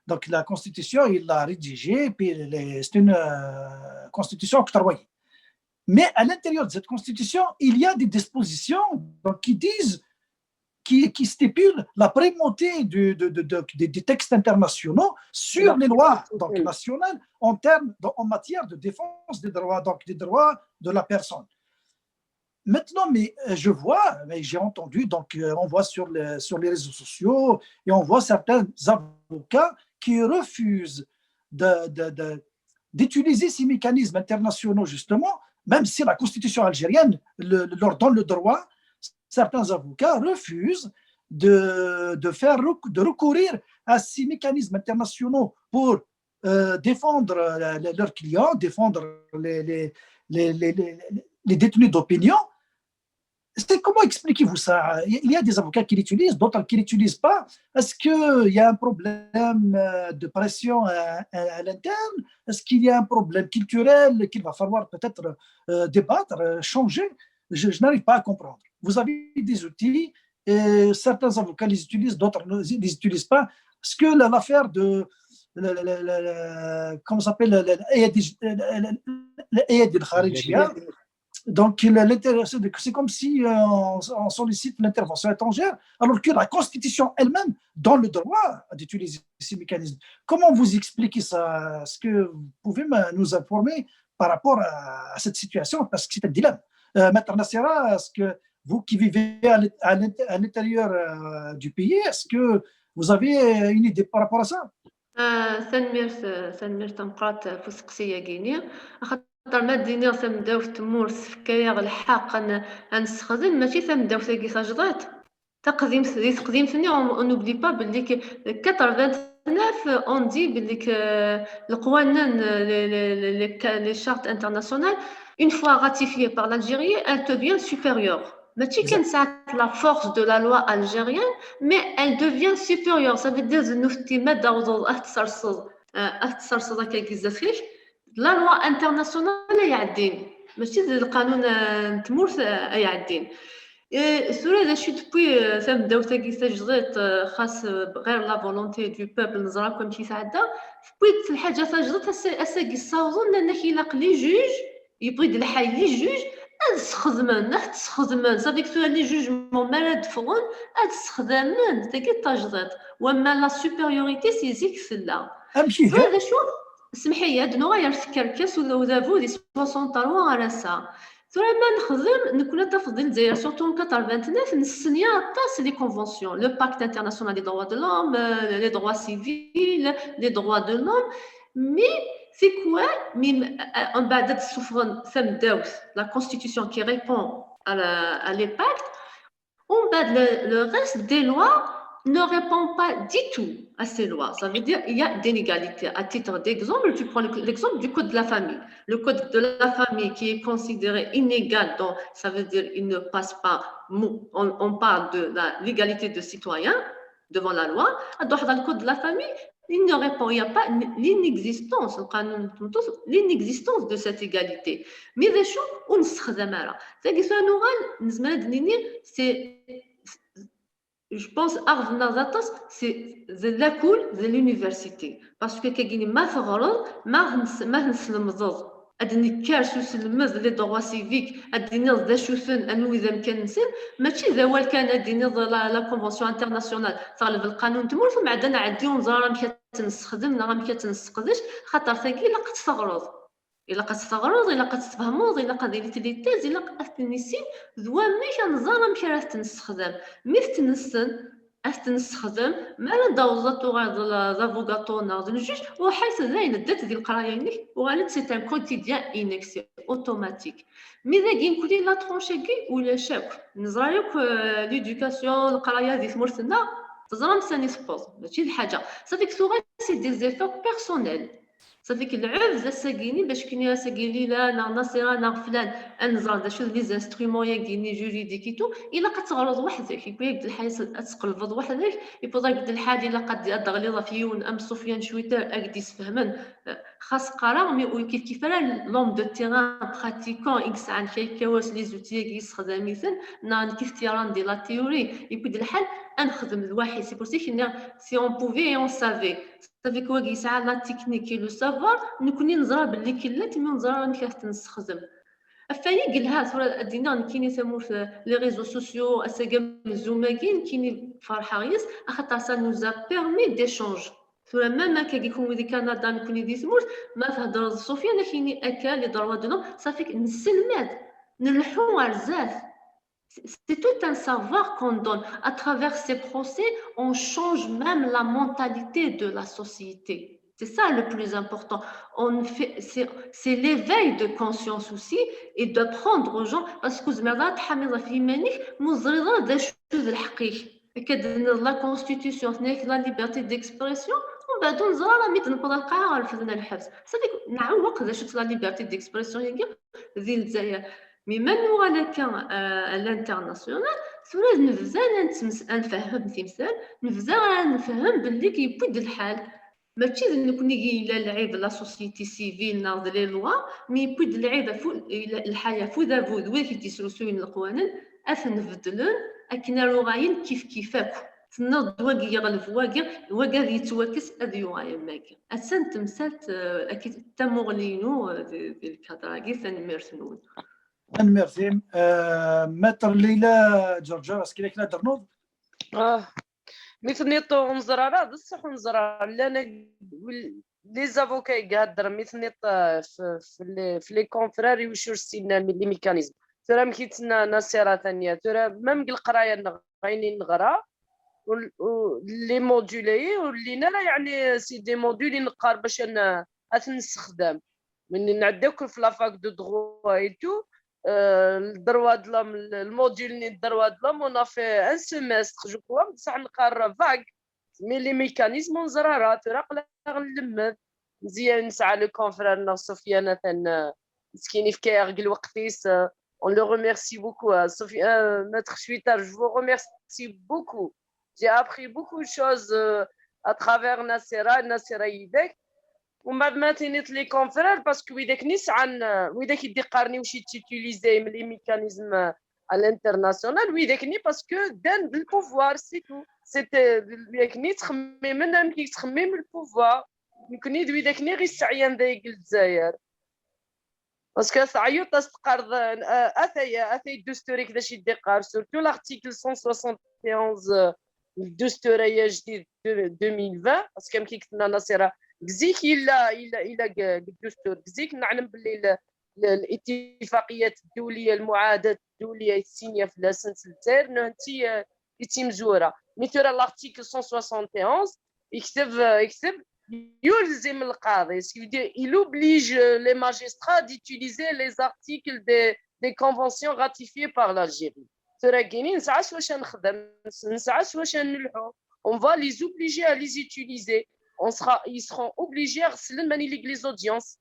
S1: donc la Constitution, il l'a rédigée, puis c'est une Constitution octroyée. Mais à l'intérieur de cette Constitution, il y a des dispositions donc, qui disent, qui stipulent la primauté des textes internationaux sur les lois donc, nationales en matière de défense des droits, donc des droits de la personne. Maintenant, mais je vois, j'ai entendu, donc on voit sur les réseaux sociaux et on voit certains avocats qui refusent d'utiliser ces mécanismes internationaux justement, même si la Constitution algérienne leur donne le droit, certains avocats refusent de recourir à ces mécanismes internationaux pour défendre leurs clients, défendre les détenus d'opinion. Comment expliquez-vous ça? Il y a des avocats qui l'utilisent, d'autres qui ne l'utilisent pas. Est-ce qu'il y a un problème de pression à l'interne? Est-ce qu'il y a un problème culturel qu'il va falloir peut-être débattre, changer? Je n'arrive pas à comprendre. Vous avez des outils, et certains avocats les utilisent, d'autres ne les utilisent pas. Est-ce que l'affaire de comment ça s'appelle l'aide al-Kharijia, donc c'est comme si on sollicite l'intervention étrangère, alors que la Constitution elle-même donne le droit d'utiliser ces mécanismes. Comment vous expliquez ça? Est-ce que vous pouvez nous informer par rapport à cette situation? Parce que c'est un dilemme. Maître Nassera, est-ce que vous qui vivez à l'intérieur du pays, est-ce que vous avez une idée par rapport à ça?
S2: سنمير تنقرات فسقسية كينيا خاطر ما دينيا تنبداو في تمور سفكايا الحق نستخدم ماشي تنبداو تاكي تجضات تقديم ثاني اون نوبلي با بلي 89 اون دي بلي القوانين لي شارت انترناسيونال une fois ratifiée par l'Algérie, elle devient supérieure. Mais la force de la loi algérienne, mais elle devient supérieure. Ça veut dire que la loi internationale est يعدين ماشي القانون تمورث يعدين سوري هذا الشيء depuis تبداو تاكي تجريت خاص غير لا فولونتي دو بوبل نزراكم كي تعدى بغيت الحاجه تجريت اساكي الصاوزون انك يلاق لي جوج يبغي الحال لي جوج تستخدمن صافيك سوا لي جوجمون مالاد فغون تستخدمن تاكي تجريت وما لا سوبيريوريتي سي زيك سلا
S1: امشي
S2: هذا شو سمحي هاد نغير الكركس ولا وذافو دي 63 على سا ثم نخدم نكون تفضل داير سورتو 89 نسنيا طاس لي كونفونسيون لو باكت انترناسيونال دي دروا دو لوم لي دروا سيفيل لي دروا دو لوم مي c'est quoi mais en bas de souffrance la constitution qui répond à les pactes en bas le reste des lois ne répond pas du tout à ces lois. Ça veut dire qu'il y a d'inégalités. À titre d'exemple, tu prends l'exemple du code de la famille. Le code de la famille qui est considéré inégal, donc ça veut dire qu'il ne passe pas, on parle de l'égalité de citoyens devant la loi. Dans le code de la famille, il ne répond, il n'y a pas l'inexistence de cette égalité. Mais les choses, on se redémarre. C'est je pense que c'est la cool de l'université. Parce que quand on a fait أدني كارثة المز لي droits civiques أدني ذا شوفن أنو إذا كان نسل ماشي إذا وال كان أدني لا كونفونسيون انترناسيونال طالب القانون تمول ثم عندنا عنديهم زرا مشات تنستخدم لا مشات تنستقدش خاطر ثقيل لا تستغرض إلا قتستغرض إلا قتتفهموض إلا قديريتي لي تيز إلا قتنسي ذوا ماشي نزرا مشي راه تنستخدم مثل تنسن تنستخدم ما ندوزاتو غير لافوكاتو ناض الجوج وحيت زاين دات ديال القرايه وغالب سي ان كوتيديان انكسي اوتوماتيك مي ذا كاين كولي لا ترونشيكي ولا شاك نزرايوك ليدوكاسيون القرايه دي ثمرتنا تزرا مساني سبوز ماشي الحاجه صافي كثوغا سي دي زيفور بيرسونيل صافي العرف ساكيني باش كاين ساكيني لا ناصره نا فلان انزرا دا شو لي زانسترومون ياكيني جوريديكيتو الا كتغرض وحدك يكون يقد الحياه تقلبض وحدك يبغى يقد الحال الا قد ادغلي فيون ام سفيان شويتر اكدي يفهمن خاص قرا مي كيف لوم دو تيران براتيكون اكس عن كيكواس لي زوتي كي يستخدميتن نان كيف تيران دي لا تيوري يبد الحال نخدم الواحد سي بور سي اون بوفي اون سافي صافي كوا كيسعى لا تكنيك لو سافوار نكوني نزرا باللي كلات مي نزرا ملي كنستخدم افاني قالها صورا ادينا كاينين سمو في لي ريزو سوسيو اساكام الزوماكين كاينين فرحه غيس خاطر سا نوزا بيرمي ديشونج صورا ما كيكون دي كندا نكوني دي سموت ما تهضر سفيان كايني اكا لي دروا دو صافي نسلمات نلحو عرزاف. C'est tout un savoir qu'on donne. À travers ces procès, on change même la mentalité de la société. C'est ça le plus important. C'est l'éveil de conscience aussi et d'apprendre aux gens parce que la constitution, la liberté d'expression, بعد نزرا ميت نقدر نلقاها في الحبس صافي نعاود وقت شفت لا ليبرتي ديكسبرسيون ديال الجزائر مي مانو غادا كان الانترناسيونال ثورة نفزا نفهم تمثال نفزا نفهم باللي كيبود الحال ماشي نكوني لا لعيب لا سوسيتي سيفيل ناض لي لوا مي بود العيب الحياه فوذا فود وين كيتسرسوين القوانين اثنفدلن اكنا غاين كيفاك تنوض واقي يغلف واقي يتواكس اذ يغاين ماكي اسن تمثالت اكيد تمغلينو في الكادراكي ثنميرتنون
S1: ميرسي ماتر ليلى جورجا اسكي كنا درنوض
S4: مثل نزرارا بصح نزرار لأنا لي زافوكا يقدر مثل في لي كونفراري وشور سينا لي ميكانيزم ترى مكيتنا نصيرة ثانية ترى مام القراية غاينين نغرا لي موديولي واللي نرى يعني سي دي موديولي نقار باش نستخدم من نعداو في لافاك دو دروا اي تو الدروا د لام الموديول ني الدروا د لام اون في ان سيمستر جو كوا بصح نقرا فاك مي لي ميكانيزم نزرارا تراقلا نلمد مزيان نسعى لو كونفرير سفيان ثان مسكين يفكا يرقل وقتيس on le remercie beaucoup maître Chouitard, je vous remercie beaucoup. J'ai appris beaucoup de choses à travers Nassera Yidek. وما ماتينيت لي كونفرير باسكو ويداك نسعى ويداك يدي قارني واش يتيليزي لي ميكانيزم على الانترناسيونال ويداكني باسكو دان بالبوفوار سي تو سيتي ويداكني تخمم منهم كي تخمم البوفوار يمكن ويداكني غير السعيان ضايق الجزائر باسكو تعيط تقرض اثايا الدستوري كذا شي ديقار سورتو لارتيكل 171 الدستوريه جديد 2020 باسكو كي كتبنا ناصره كزيك الا الدستور كزيك نعلم باللي الاتفاقيات الدوليه المعاهدات الدوليه السينيه في لسنه الجزائر نهنتي يتم زوره مثل لارتيكل 171 يكتب يلزم القاضي il oblige les magistrats d'utiliser les articles des conventions ratifiées par l'Algérie ترى كاينين نسعى واش نخدم نسعى واش نلحو on va les obliger à les utiliser ils seront obligés à recevoir les audiences.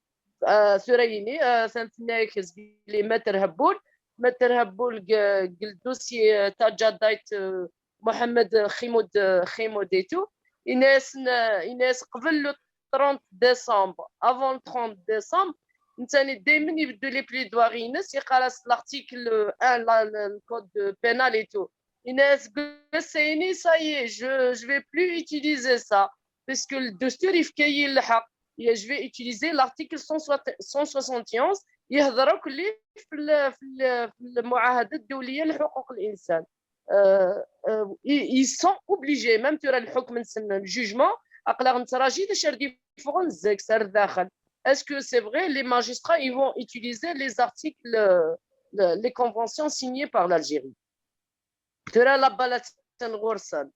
S4: ثريني ثاني كزبيلي متر هبول الدوسي تاع جدايت محمد خيموديتو الناس قبل لو 30 ديسمبر افون 30 ديسمبر نتاني دائما يبدو لي بليدواري الناس يقرا l'article 1 الكود بينال اي تو الناس قسيني ساي je vais plus utiliser ça parce que le دستور يفكاي الحق je vais utiliser l'article 171 يهضروك لي في المعاهدات الدوليه لحقوق الانسان ils sont obligés même ترى الحكم نسمى الجوجمون اقلا نتراجي باش يردي فوق الزاك سار داخل est-ce que c'est vrai les magistrats ils vont utiliser les articles les conventions signées par l'Algérie ترى لا بالات غرسان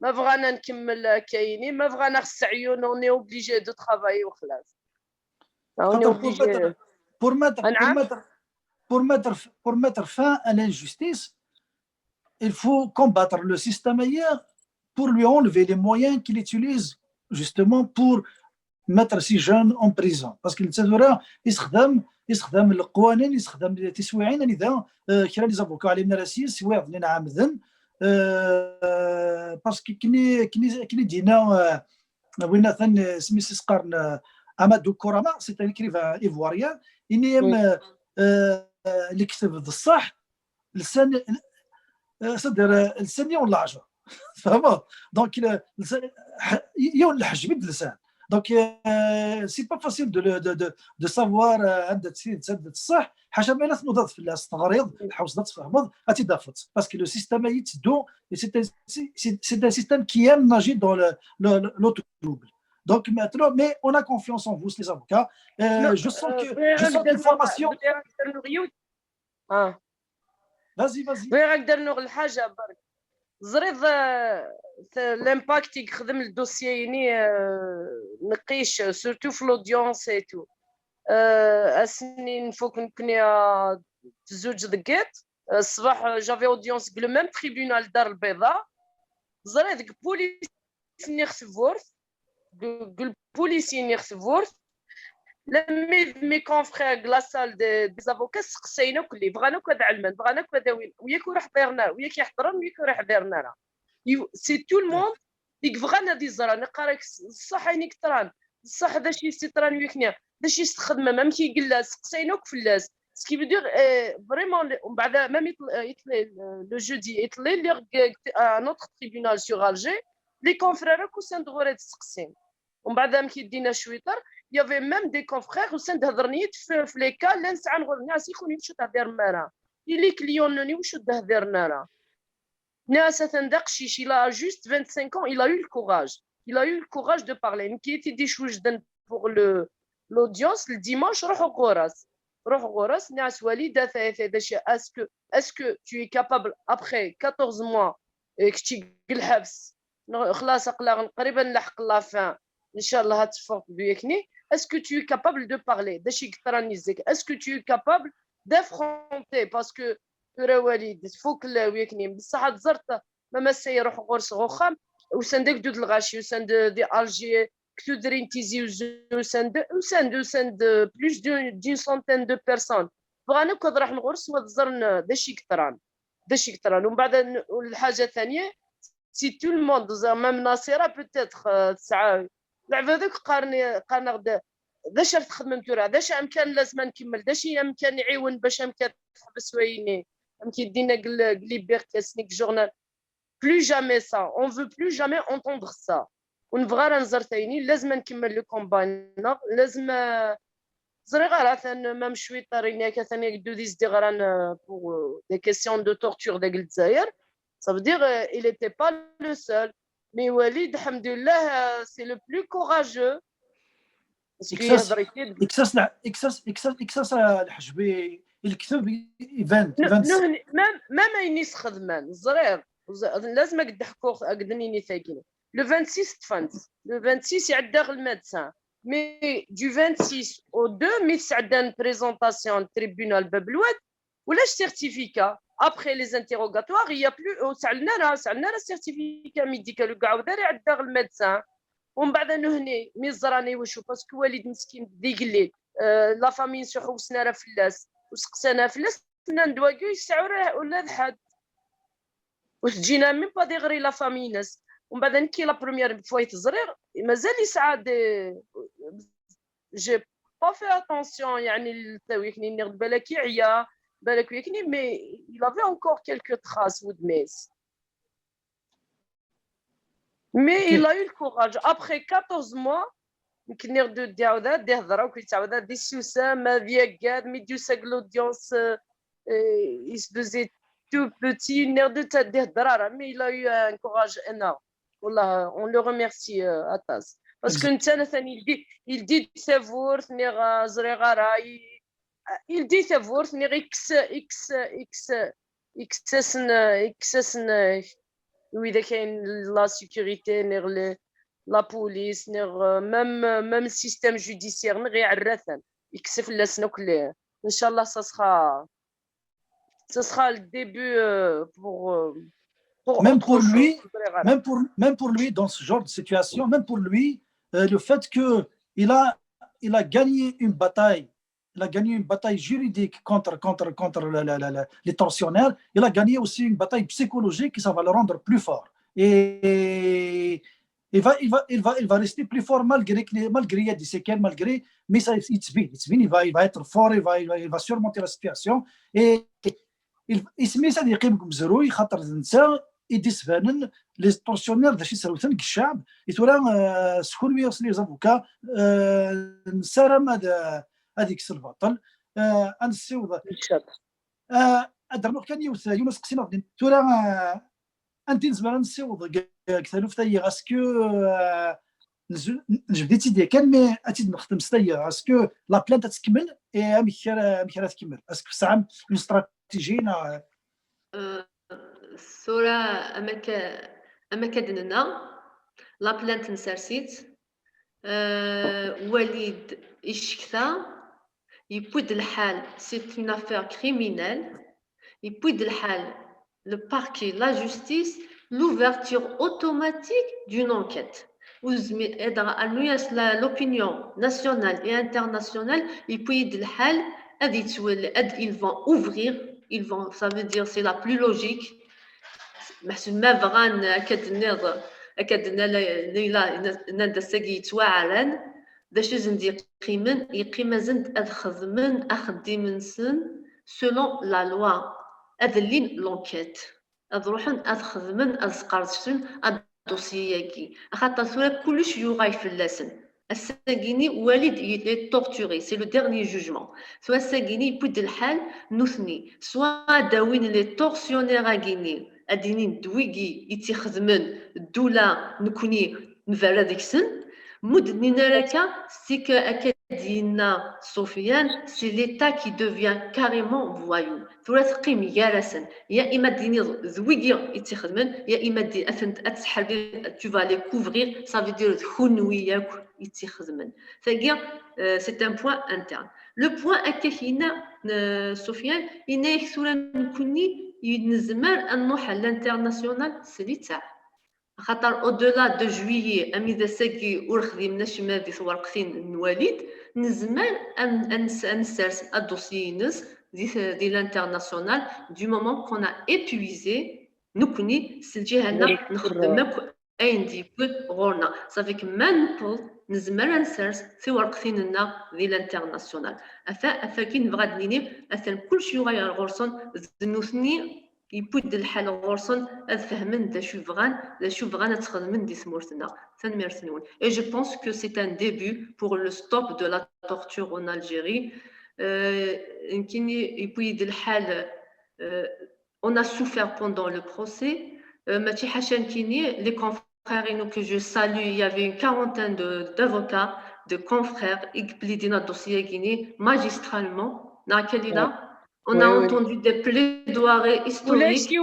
S4: ما بغانا نكمل كاينين ما بغانا خص عيون اوني اوبليجي دو ترافاي وخلاص اوني اوبليجي
S1: pour mettre fin à l'injustice il faut combattre le système ailleurs pour lui enlever les moyens qu'il utilise justement pour mettre ces jeunes en prison parce qu'il يستخدم القوانين يستخدم التسويعين اذا كرا لي زافوكا علينا راسي سواء ظننا عمدا باسكو كني دينا وين ثان سميتي سقارن امادو كوراما سي ان كريفا ايفواريان اني اللي كتب الصح لسان صدر لسان يون العشر فهمت دونك يون الحجم اللسان دونك سي با فاسيل دو سافوار عند تسد الصح حاجه ما نضاد في الاستغريض الحوس تفهمض غتدافط باسكو لو سيستيم يتدو سي ان سيستيم كي ام ناجي دون لوتو دوبل Donc maintenant, mais on a confiance en vous, les avocats. Je sens une formation. Vas-y.
S4: زريض الامباكت يخدم الدوسيي نقيش سورتو في لودونس ايتو السنين فوق كنا تزوج دقيت الصباح جافي اودينس لو ميم تريبيونال دار البيضاء زريض بوليس نيخ فورث قل بوليسي نيخ فورث mes confrères de la salle des avocats سقسينا كلي بغانا كذا علما بغانا كذا وياك راه حضرنا وياك يحضرنا وياك راه حضرنا سي تو الموند ديك بغانا دي زرا نقراك الصح عينيك تران الصح داش يستران وياك داش يستخدم ما كيقول لا سقسيناك فلاس سكي فو دير فريمون ومن بعد ميم يطلع لو جودي يطلع لي ان اوتر تريبيونال سور الجي لي كونفرير كوسان دغوري تسقسين ومن بعد ملي كيدينا شويطر il y avait même des confrères وسن تهضرنيت في لي كا اللي نسعى نقول ناس يكونوا شو تهدر معنا اللي كليونني وشو تهدرنا راه ناس تندقشيش il a juste 25 ans il a eu le courage de parler كي تيدي وجدا pour l'audience le dimanche روحوا غوراس ناس وليده داش est-ce que tu es capable après 14 mois كتي الحبس خلاص قلا قريبا نلحق لا فان ان شاء الله هتفوق بيكني est-ce que tu es capable de parler داش يكثرانيزك est-ce que tu es capable d'affronter parce que راه وليد فوق ويكني بصح تزرت ما مسا يروح غورس غوخام وسندك دود الغاشي وسند دي الجي كتو درين تيزي وسند بلوس دون سونتين دو بيرسون بغانا كون راح نغرس وتزرن داش يكثران ومن بعد الحاجه الثانيه سي تو الموند ميم ناصره بوتيتر تسعه لعبه هذاك قارنا غدا داش تخدم تورا داش امكان لازم نكمل داش امكان يعاون باش امكان تحبس ويني امكان دينا ليبرتي سنيك جورنال بلو جامي سا اون فو بلو جامي انتوندر سا ونبغى نزر ثاني لازم نكمل لو كومباين لازم زري غير ثان مام شوي طارينيا كثاني دو ديز دي غران بور دي كيسيون دو تورتور داك الجزائر ça veut dire il était pas le seul mais Walid alhamdoulilah c'est le plus courageux
S1: اكساس الحجبي الكتب ايفنت
S4: ما ينيس خدمان الزرير لازم نضحكوا قدني ثاقين le 26 تفانت le 26 يعدى المادسان mais du 26 au 2 مي سعدان بريزونطاسيون تريبيونال بابلواد ولاش سيرتيفيكا après les interrogatoires il y a plus سالنا certificat médical كاع ودار يعدى المادسان ومن بعد نهني مي زراني وشو باسكو والد مسكين ديك الليل لا فامي نسحو سناره فلاس وسقسانا فلاس ندواكيو يسعوا ولا حد وتجينا ميم با ديغري لا فامي ناس ومن بعد نكي لا بروميير فوا يتزرير مازال يسعى دي جي با في اتونسيون يعني التاويكني نغد بالك يعيا بالك ويكني مي il avait encore quelques traces ودميس mais il a eu le courage après 14 mois يمكن نغدو ديعودا دي هضره وكيتعاودا دي سوسا ما فيا ميديو ساق l'audience il se faisait tout petit نغدو تدي هضره mais il a eu un courage énorme والله on le remercie Atas parce que نتا ثاني il dit سافور نغ زريغه راي il dit سافور نغ اكسسن وإذا كاين لا سيكوريتي نغ لا بوليس نغ ميم السيستيم جوديسيير نغ يعرثن يكسف لاسنا كليه ان شاء الله ça sera le début pour
S1: même pour lui dans ce genre de situation même pour lui le fait que il a gagné une bataille. Il a gagné une bataille juridique contre les tortionnaires. Il a gagné aussi une bataille psychologique et ça va le rendre plus fort. Et il va rester plus fort malgré il y a des séquelles, mais ça, il va être fort, il va surmonter la situation. Et il se met ça des قيم مزروي خاطر نساء يدسفانن لي طونسيونير داش يسروتن الشعب يتورا سكون ويصلي زافوكا نسارم هذيك البطل انسيوض ادرنو كان يونس قسينا تورا انت زمان نسيوض كثلو فتاي اسكو نجبديتي ديال كان مي اتيد نخدم ستاي اسكو لا بلانت تكمل اي مكرا تكمل اسكو ساعه اون استراتيجينا
S2: صورة أما كدننا لا بلانت نسرسيت وليد إشكثا يبود الحال سيت اون افير كريمينال يبود الحال le parquet, la justice, l'ouverture automatique d'une enquête. l'opinion nationale et internationale, ils vont ouvrir, ça veut dire c'est la plus logique. Selon la loi, l'enquête. dossier Walid il est torturé, c'est le dernier jugement. Soit Sagini peut de l'hal nouthni, soit Dawin les tortionnaires à Guinée, Adini Dwigi itikhdmen doula nukuni nvaradiksen, Moud Ninalaka, c'est que Akadina Sofiane, c'est l'État qui devient carrément voyou. ثلاث قيم يارسن يا إما ديني زويجي يتخدمن يا إما دي أثنت أتسحب tu vas les couvrir ça veut dire خنوية يتخدمن c'est un point interne le point أكينا سفيان إن يكثر نكوني ينزمر أن نروح à l'international c'est l'État خاطر au-delà de juillet أميدا ساكي ورخدي شمال في ورقتين الوالد نزمر أن نسرس الدوسيي نس de l'international du moment qu'on a épuisé nous connaît c'est جهنا نخدم عندي غورنا ça fait que même pour نزمر نسرس في ورقتنا de l'international أفاكين بغاد نيني أثن كل شيء غير غورسون زنوثني يبود الحال غورسون أفهمن دا شو بغان تخدمن دي سمورتنا تنمرسنون et je pense que c'est un début pour le stop de la torture en Algérie. Et puis on a souffert pendant le procès. Les confrères que je salue, il y avait une quarantaine d'avocats, de confrères, qui plaidaient notre dossier Guinée magistralement. On a entendu des plaidoiries historiques.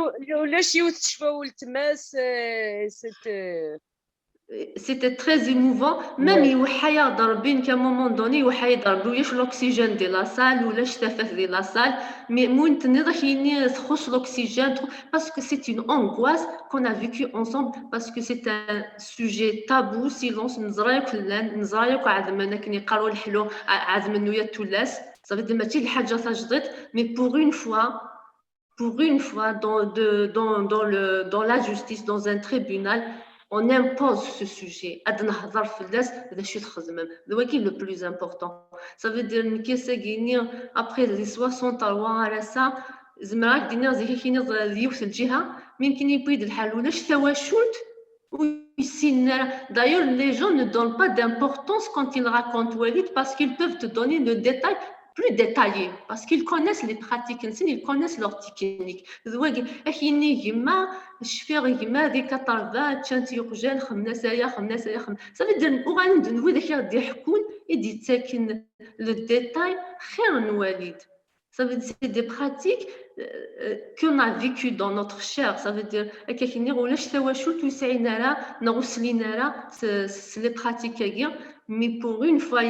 S2: C'était très émouvant. Même يوحيا ضربين qu'à un moment donné يوحيا ضربوا يش l'oxygène de la salle ou ليش تفاح de la salle mais مون تنضح يني تخش l'oxygène parce que c'est une angoisse qu'on a vécu ensemble parce que c'est un sujet tabou silence نزرايك نزرايك عذمنا كني يقراو الحلو عذمنو يا تولاس ça veut dire ماشي الحاجه تجدت mais pour une fois dans la justice dans un tribunal on impose ce sujet. C'est le plus important. Ça veut dire que après les 60 ans à ça, d'ailleurs, les gens ne donnent pas d'importance quand ils racontent Walid parce qu'ils peuvent te donner le détail plus détaillé parce qu'ils connaissent les pratiques, ils connaissent leur technique. Ça veut dire le détail ça veut dire c'est des pratiques qu'on a vécues dans notre chair. Ça veut dire c'est les pratiques mais pour une fois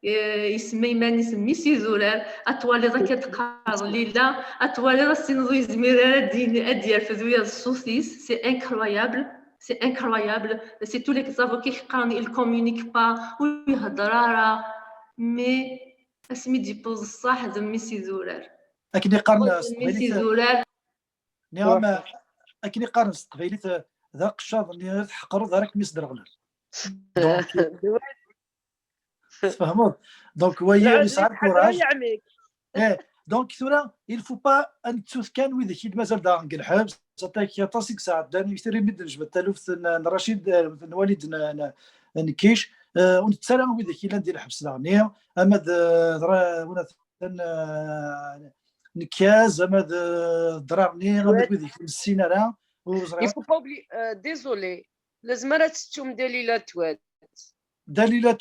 S2: يسمي ماني سمي سي زولار اتوالي راه كتقار ليلى اتوالي راه سينزو يزمير ديال فزويا السوسيس سي انكرويابل سي تو لي زافوكي كيقراوني il communique pas ويهضر راه مي اسمي ديبوز الصح زمي سي زولار
S1: اكن يقارن
S2: سي زولار
S1: نعم اكن يقارن قبيلة ذا قشاض اللي تحقروا ذاك مصدر غلال فهمت دونك هو يسعد كوراج دونك ثورا il faut pas ان تسوث كان وذا كي مازال دا نحبس صاتك تصيك ساعه داني يشتري مد نجبد تلوث رشيد الوالد نكيش ونتسالم وذا كي ندير حبس دغنيه اما ذرا نكاز اما ضربني اما وذا كي السينارا
S4: il faut pas oublier désolé لازم تستوم
S1: دليلات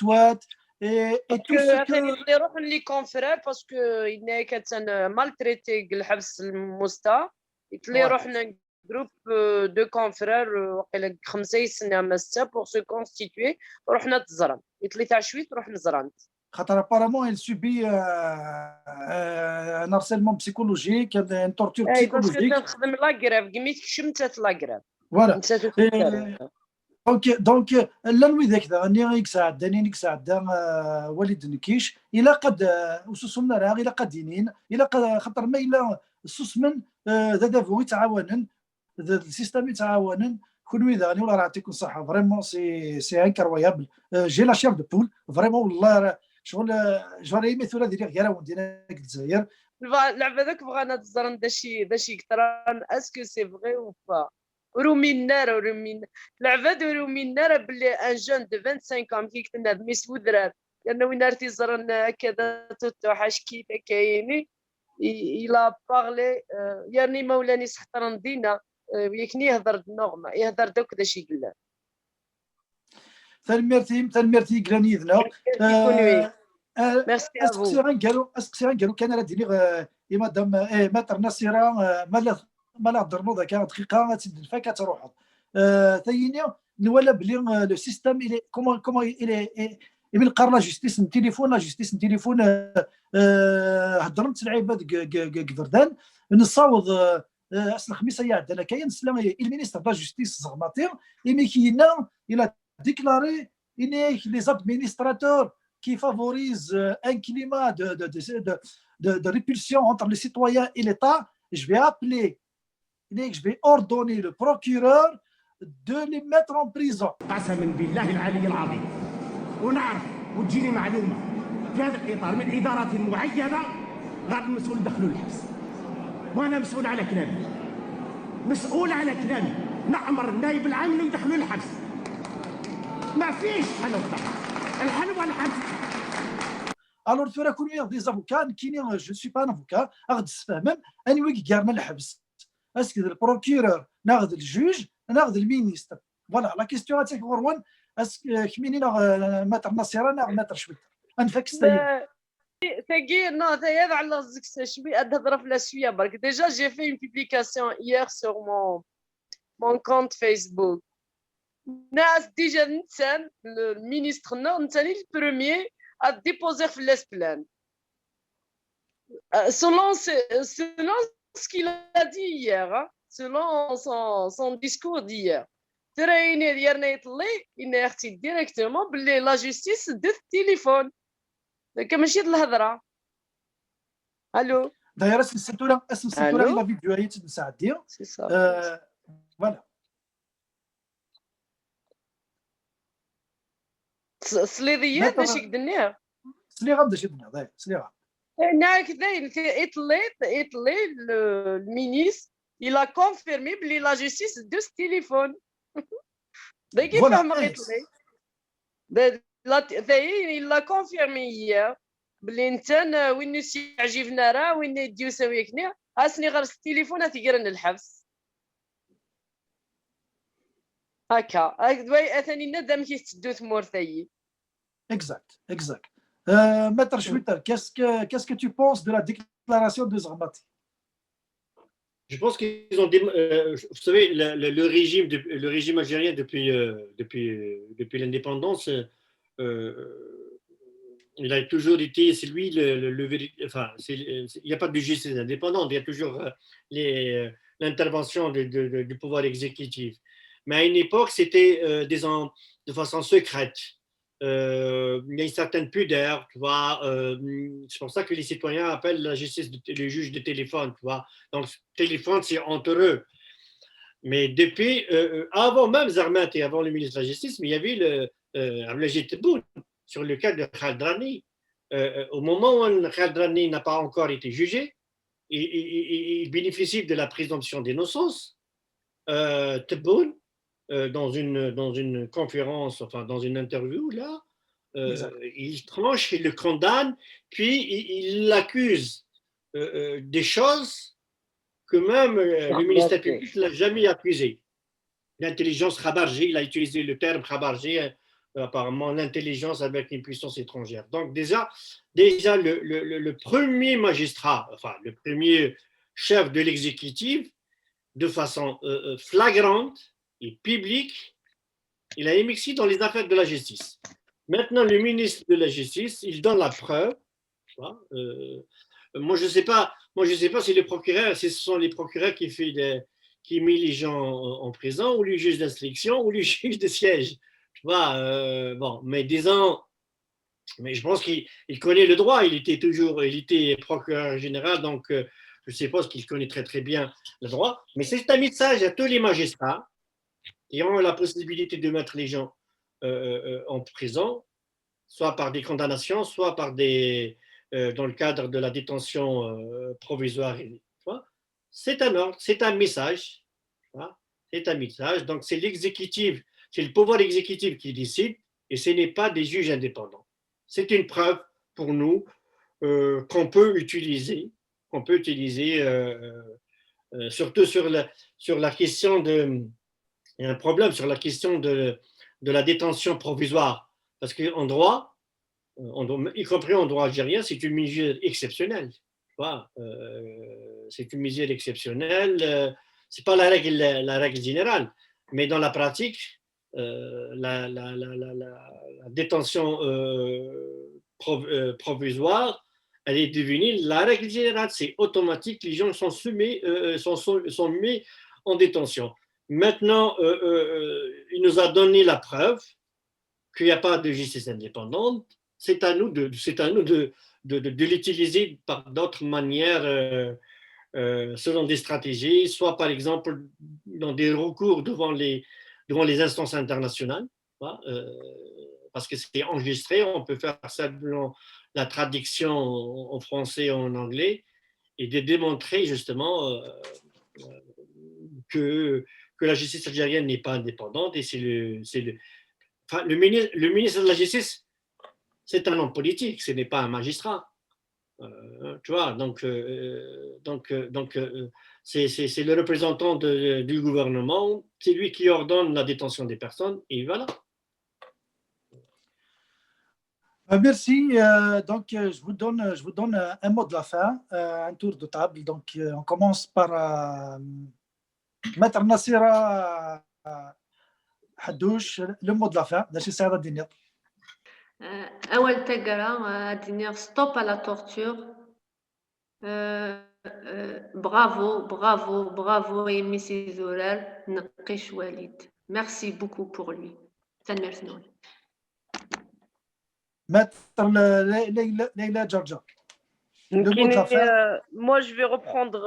S1: وات
S4: et tout ce que اللي يروح لي كونفرير باسكو إنه كان مالتريتي الحبس المستا اللي يروحنا جروب دو كونفرير وقيلا 5 سنه ما 6 pour se constituer رحنا تزران يطلي تاع شويت روح نزران
S1: خاطر apparemment il subit un harcèlement psychologique une torture psychologique
S4: parce que نخدم لا غريف قميت شمتات لا غريف
S1: فوالا.
S4: نساتو كثر.
S1: دونك لا نوي ذاك ذا راني يكسعد داني يكسعد والد نكيش الى قد وسوسمنا راه الى قد دينين الى قد خاطر ما الى السوسمن ذا فو يتعاونن ذا السيستم يتعاونن كل ذاني ولا يعطيكم الصحه فريمون سي انكرويابل جي لا شير دو بول فريمون والله شغل جاري مثلا ديال غير وندينا الجزائر
S4: لعبه ذاك بغانا تزرن داشي كثران اسكو سي فغي او با رومي النار رومي النار باللي ان جون دو 25 عام كي كنا ميس ودرار لان وين رتي زرنا كذا تتوحش كيف كايني الى بارلي يعني مولاني سحترن دينا يكني يهضر نورما يهضر دوك داشي قلا
S1: تنمرتي قراني ذنا
S4: ميرسي افو
S1: اسكسي قالوا كان راه ديني يا مدام ما ترنا سيرا ما لا هضرنا دقيقه تزيد الفاكهه تروح ثاني ولا بلي لو سيستيم الي كومون الي من قرا لا جوستيس التليفون هضرت العباد قدردان نصاوض اصل الخميس هي عندنا كاين سلام المينيستر دا جوستيس زغماطير ايمي كينا الى ديكلاري اني لي زادمينستراتور qui favorise un climat de répulsion entre les citoyens et l'État, je vais ordonner le procureur de les mettre en prison.
S5: قسما بالله العلي العظيم ونعرف وتجيني معلومه في هذا الاطار من ادارات معينه غير المسؤول دخلوا الحبس وانا مسؤول على كلامي نعمر النائب العام اللي يدخلوا الحبس ما فيش حل الحل ولا الحبس.
S1: Alors, il faut que des avocats, je ne suis pas un avocat, anyway, garde le habs. Est-ce que le procureur, le juge, le ministre? Voilà, la question est est-ce que Khmini mettre Nassira, mettre Chouit? Un fait que
S4: ثقيل نو هذا على قصدك شوي أهضر في لاسوية برك ديجا جي في une publication hier sur mon compte Facebook ناس ديجا نتسان المينيستر نتاني البروميي à déposer les plaintes. Selon ce qu'il a dit hier, selon son discours d'hier, il a dit directement que la justice de téléphone. كما مشيت الهضره. الو.
S1: d'ailleurs اسم السيتوره الى فيديو هي تنسى دير.
S4: سي صا.
S1: فوالا.
S4: سليضيات داشي كدنيا
S1: سليغا داشي دنيا سليغا
S4: هناك اطلي المينيس il a confirmé بلي لا جوستيس دوز تليفون داكي فهم اطلي il a confirmé hier بلي انت وين يعجبنا راه وين يديو سويكني اسني غير التليفون تيقرن الحبس هكا ثاني ندم كيتسدو ثمور ثاي.
S1: Exact. Maître Schwitter, qu'est-ce que tu penses de la déclaration de Zermati?
S3: Je pense qu'ils ont vous savez le régime algérien depuis l'indépendance il a toujours été, c'est lui enfin il n'y a pas de justice indépendante, il y a toujours l'intervention du pouvoir exécutif. Mais à une époque, c'était de façon secrète. Il y a une certaine pudeur, tu vois. C'est pour ça que les citoyens appellent la justice le juge de téléphone, tu vois. Donc, téléphone, c'est entre eux. Mais depuis, avant même Zermat et avant le ministre de la Justice, mais il y avait Abdelhadji Tebboune sur le cas de Khaled Drani. Au moment où Khaled Drani n'a pas encore été jugé, il bénéficie de la présomption d'innocence. Tebboune, dans une conférence, enfin dans une interview, là, il tranche, il le condamne, puis il l'accuse des choses que même le ministère public ne l'a jamais accusé. L'intelligence Khabarji, il a utilisé le terme Khabarji, apparemment l'intelligence avec une puissance étrangère. Donc déjà le premier magistrat, enfin le premier chef de l'exécutif, de façon flagrante et publique, il a émixé dans les affaires de la justice. Maintenant, le ministre de la Justice, il donne la preuve. Moi, je sais pas si les procureurs, ce sont les procureurs qui met les gens en prison, ou le juge d'instruction, ou le juge de siège. Tu vois, bon, mais disons, mais je pense qu'il connaît le droit. Il était procureur général, donc je suppose qu'il connaît très très bien le droit. Mais c'est un message à tous les magistrats qui ont la possibilité de mettre les gens en prison, soit par des condamnations, soit par dans le cadre de la détention provisoire. C'est un ordre, c'est un message. C'est un message. Donc, c'est l'exécutif, c'est le pouvoir exécutif qui décide et ce n'est pas des juges indépendants. C'est une preuve pour nous qu'on peut utiliser, surtout sur la question de. Il y a un problème sur la question de la détention provisoire. Parce qu'en droit, y compris en droit algérien, c'est une mesure exceptionnelle. C'est une mesure exceptionnelle. Ce n'est pas la règle générale. Mais dans la pratique, la détention provisoire, elle est devenue la règle générale. C'est automatique, les gens sont mis en détention. Maintenant, il nous a donné la preuve qu'il n'y a pas de justice indépendante. C'est à nous de l'utiliser par d'autres manières, selon des stratégies, soit par exemple dans des recours devant les instances internationales, parce que c'est enregistré, on peut faire simplement la traduction en français et en anglais, et de démontrer justement que la justice algérienne n'est pas indépendante, et le ministre de la Justice, c'est un homme politique, ce n'est pas un magistrat. Tu vois, donc c'est le représentant du gouvernement, c'est lui qui ordonne la détention des personnes, et voilà.
S1: Merci. Donc, je vous donne un mot de la fin, un tour de table. Donc, on commence par Maître Nassira Haddouche, le mot de la fin.
S2: أول تقرا دير ستوب à la torture. Bravo Mrs. Zoural, نقيش وليد. Merci beaucoup pour lui. تنمرتنا.
S1: Maître Leila Georgia. Le mot de la fin.
S4: Moi, je vais reprendre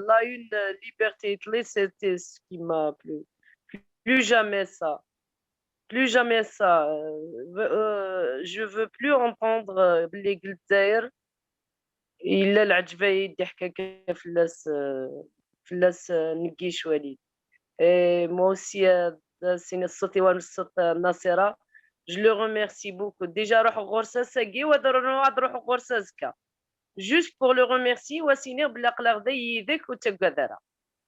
S4: la une Liberté Italie, c'était ce qui m'a plu. Plus jamais ça. Plus jamais ça. Je veux plus entendre les Glitzer. إلا العجبة يدي حكاكة فلاس نقيش وليد. Moi aussi, c'est الصوتي والصوت ناصرة. Je le remercie beaucoup. Déjà, روحوا غورسا ساقي ودرونا روحوا غورسا زكا. Juste pour le remercier, وسيني بلاق لغدا يديك وتقدرها.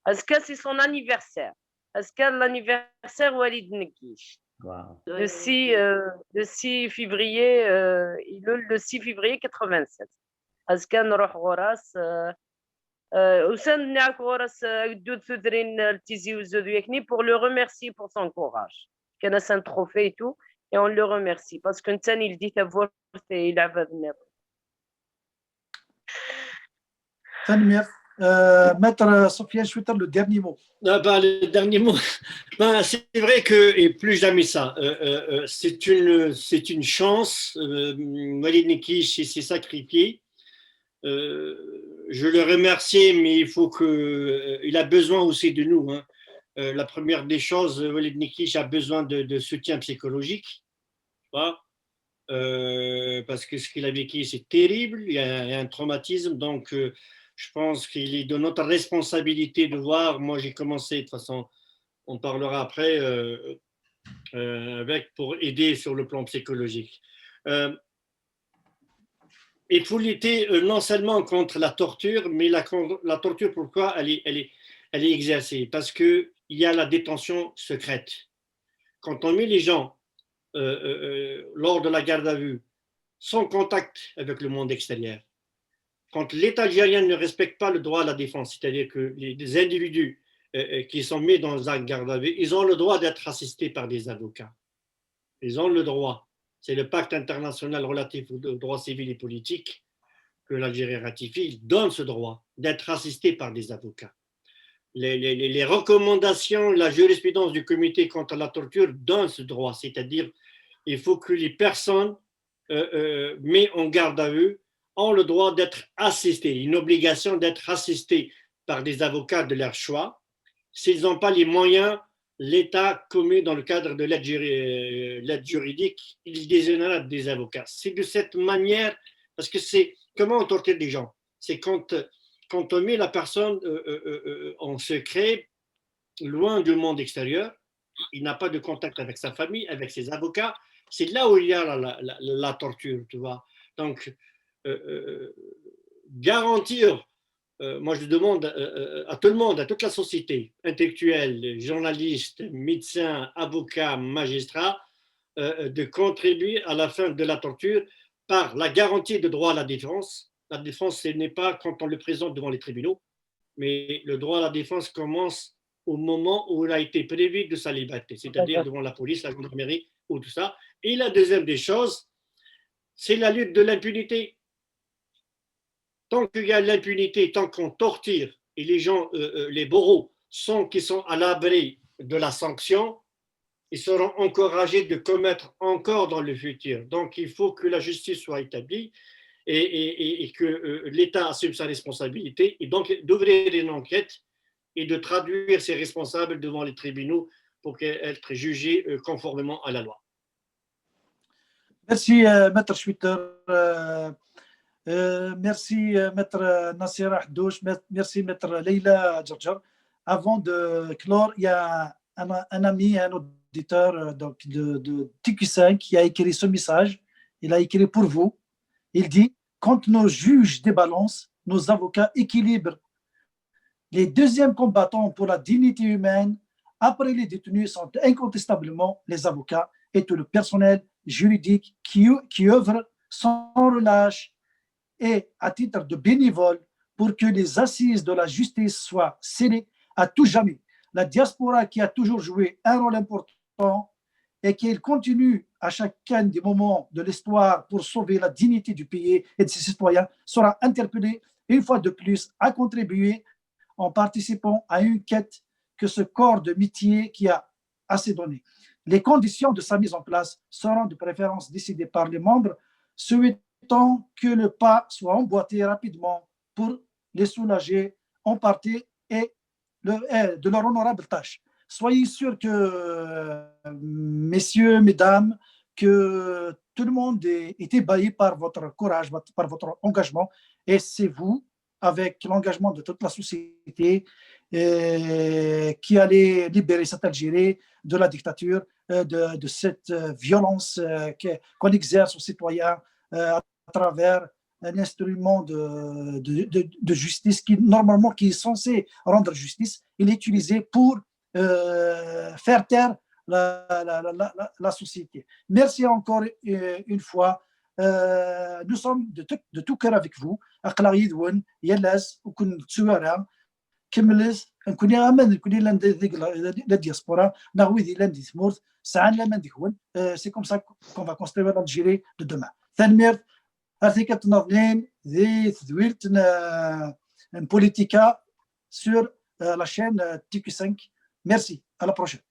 S4: Est-ce que c'est son anniversaire? Est-ce que l'anniversaire Walid Nkish? Le 6 février, le 6 février 87. Est-ce que نروح غوراس وسن نعك غوراس دود ثدرين التيزي وزودو يكني pour le remercier pour son courage. كان un trophée et tout et on le remercie parce que نتاني il dit ta voix et il a venu.
S1: Maître Sofiane Chouitar, le dernier mot.
S3: Le dernier mot, c'est vrai que, et plus jamais ça, c'est une chance. Walid Nkish s'est sacrifié. Je le remercie, mais il a besoin aussi de nous. La première des choses, Walid Nkish a besoin de soutien psychologique. Parce que ce qu'il a vécu, c'est terrible. Il y a un traumatisme, donc je pense qu'il est de notre responsabilité de voir. Moi, j'ai commencé, de toute façon, on parlera après, pour aider sur le plan psychologique. Il faut lutter non seulement contre la torture, mais la torture, pourquoi elle est exercée? Parce qu'il y a la détention secrète. Quand on met les gens lors de la garde à vue, sans contact avec le monde extérieur, quand l'État algérien ne respecte pas le droit à la défense, c'est-à-dire que les individus qui sont mis dans la garde à vue, ils ont le droit d'être assistés par des avocats. Ils ont le droit. C'est le pacte international relatif aux droits civils et politiques que l'Algérie ratifie. Il donne ce droit d'être assisté par des avocats. les recommandations, la jurisprudence du comité contre la torture donne ce droit, c'est-à-dire il faut que les personnes mises en garde à vue ont le droit d'être assistés, une obligation d'être assistés par des avocats de leur choix. S'ils n'ont pas les moyens, l'État commet dans le cadre de l'aide juridique, il désignera des avocats. C'est de cette manière, parce que c'est comment on torture des gens. C'est quand on met la personne en secret, loin du monde extérieur, il n'a pas de contact avec sa famille, avec ses avocats. C'est là où il y a la torture, tu vois. Donc, garantir, moi je demande à tout le monde, à toute la société, intellectuels, journalistes, médecins, avocats, magistrats, de contribuer à la fin de la torture par la garantie de droit à la défense. La défense, ce n'est pas quand on le présente devant les tribunaux, mais le droit à la défense commence au moment où il a été prévu de sa liberté, c'est-à-dire devant la police, la gendarmerie ou tout ça. Et la deuxième des choses, c'est la lutte de l'impunité. Tant qu'il y a l'impunité, tant qu'on torture et les gens, les bourreaux, qui sont à l'abri de la sanction, ils seront encouragés de commettre encore dans le futur. Donc, il faut que la justice soit établie et que l'État assume sa responsabilité et donc d'ouvrir une enquête et de traduire ces responsables devant les tribunaux pour être jugés conformément à la loi.
S1: Merci, Maître Schwitter. Merci, Maître Nassira Haddouche. Merci, Maître Leila Djerjer. Avant de clore, il y a un ami, un auditeur donc de TQ5 qui a écrit ce message. Il a écrit pour vous. Il dit, quand nos juges débalancent, nos avocats équilibrent. Les deuxièmes combattants pour la dignité humaine, après les détenus, sont incontestablement les avocats et tout le personnel juridique qui œuvre sans relâche et à titre de bénévole pour que les assises de la justice soient scellées à tout jamais. La diaspora qui a toujours joué un rôle important et qui continue à chacun des moments de l'histoire pour sauver la dignité du pays et de ses citoyens sera interpellée une fois de plus à contribuer en participant à une quête que ce corps de métier qui a assez donné. Les conditions de sa mise en place seront de préférence décidées par les membres, souhaitant que le pas soit emboîté rapidement pour les soulager en partie et de leur honorable tâche. Soyez sûrs que, messieurs, mesdames, que tout le monde est ébahi par votre courage, par votre engagement, et c'est vous, avec l'engagement de toute la société, qui allez libérer cette Algérie de la dictature, de cette violence qu'on exerce aux citoyens à travers un instrument de justice qui, normalement, qui est censé rendre justice. Il est utilisé pour faire taire la société. Merci encore une fois. Nous sommes de tout cœur avec vous. أقلعيد ون يلاس وكن تسوارا كملس نكون يامن نكون لاند ذيك لا دياسبورا ناوي ذي لاند ثمورت ساعان لا من ديكون سي كوم سا كون فا كونستروير الجيري دو دوما ثانميرت ارتيكل تنظلين ذي تدويلت بوليتيكا sur la chaîne TQ5. Merci, à la prochaine.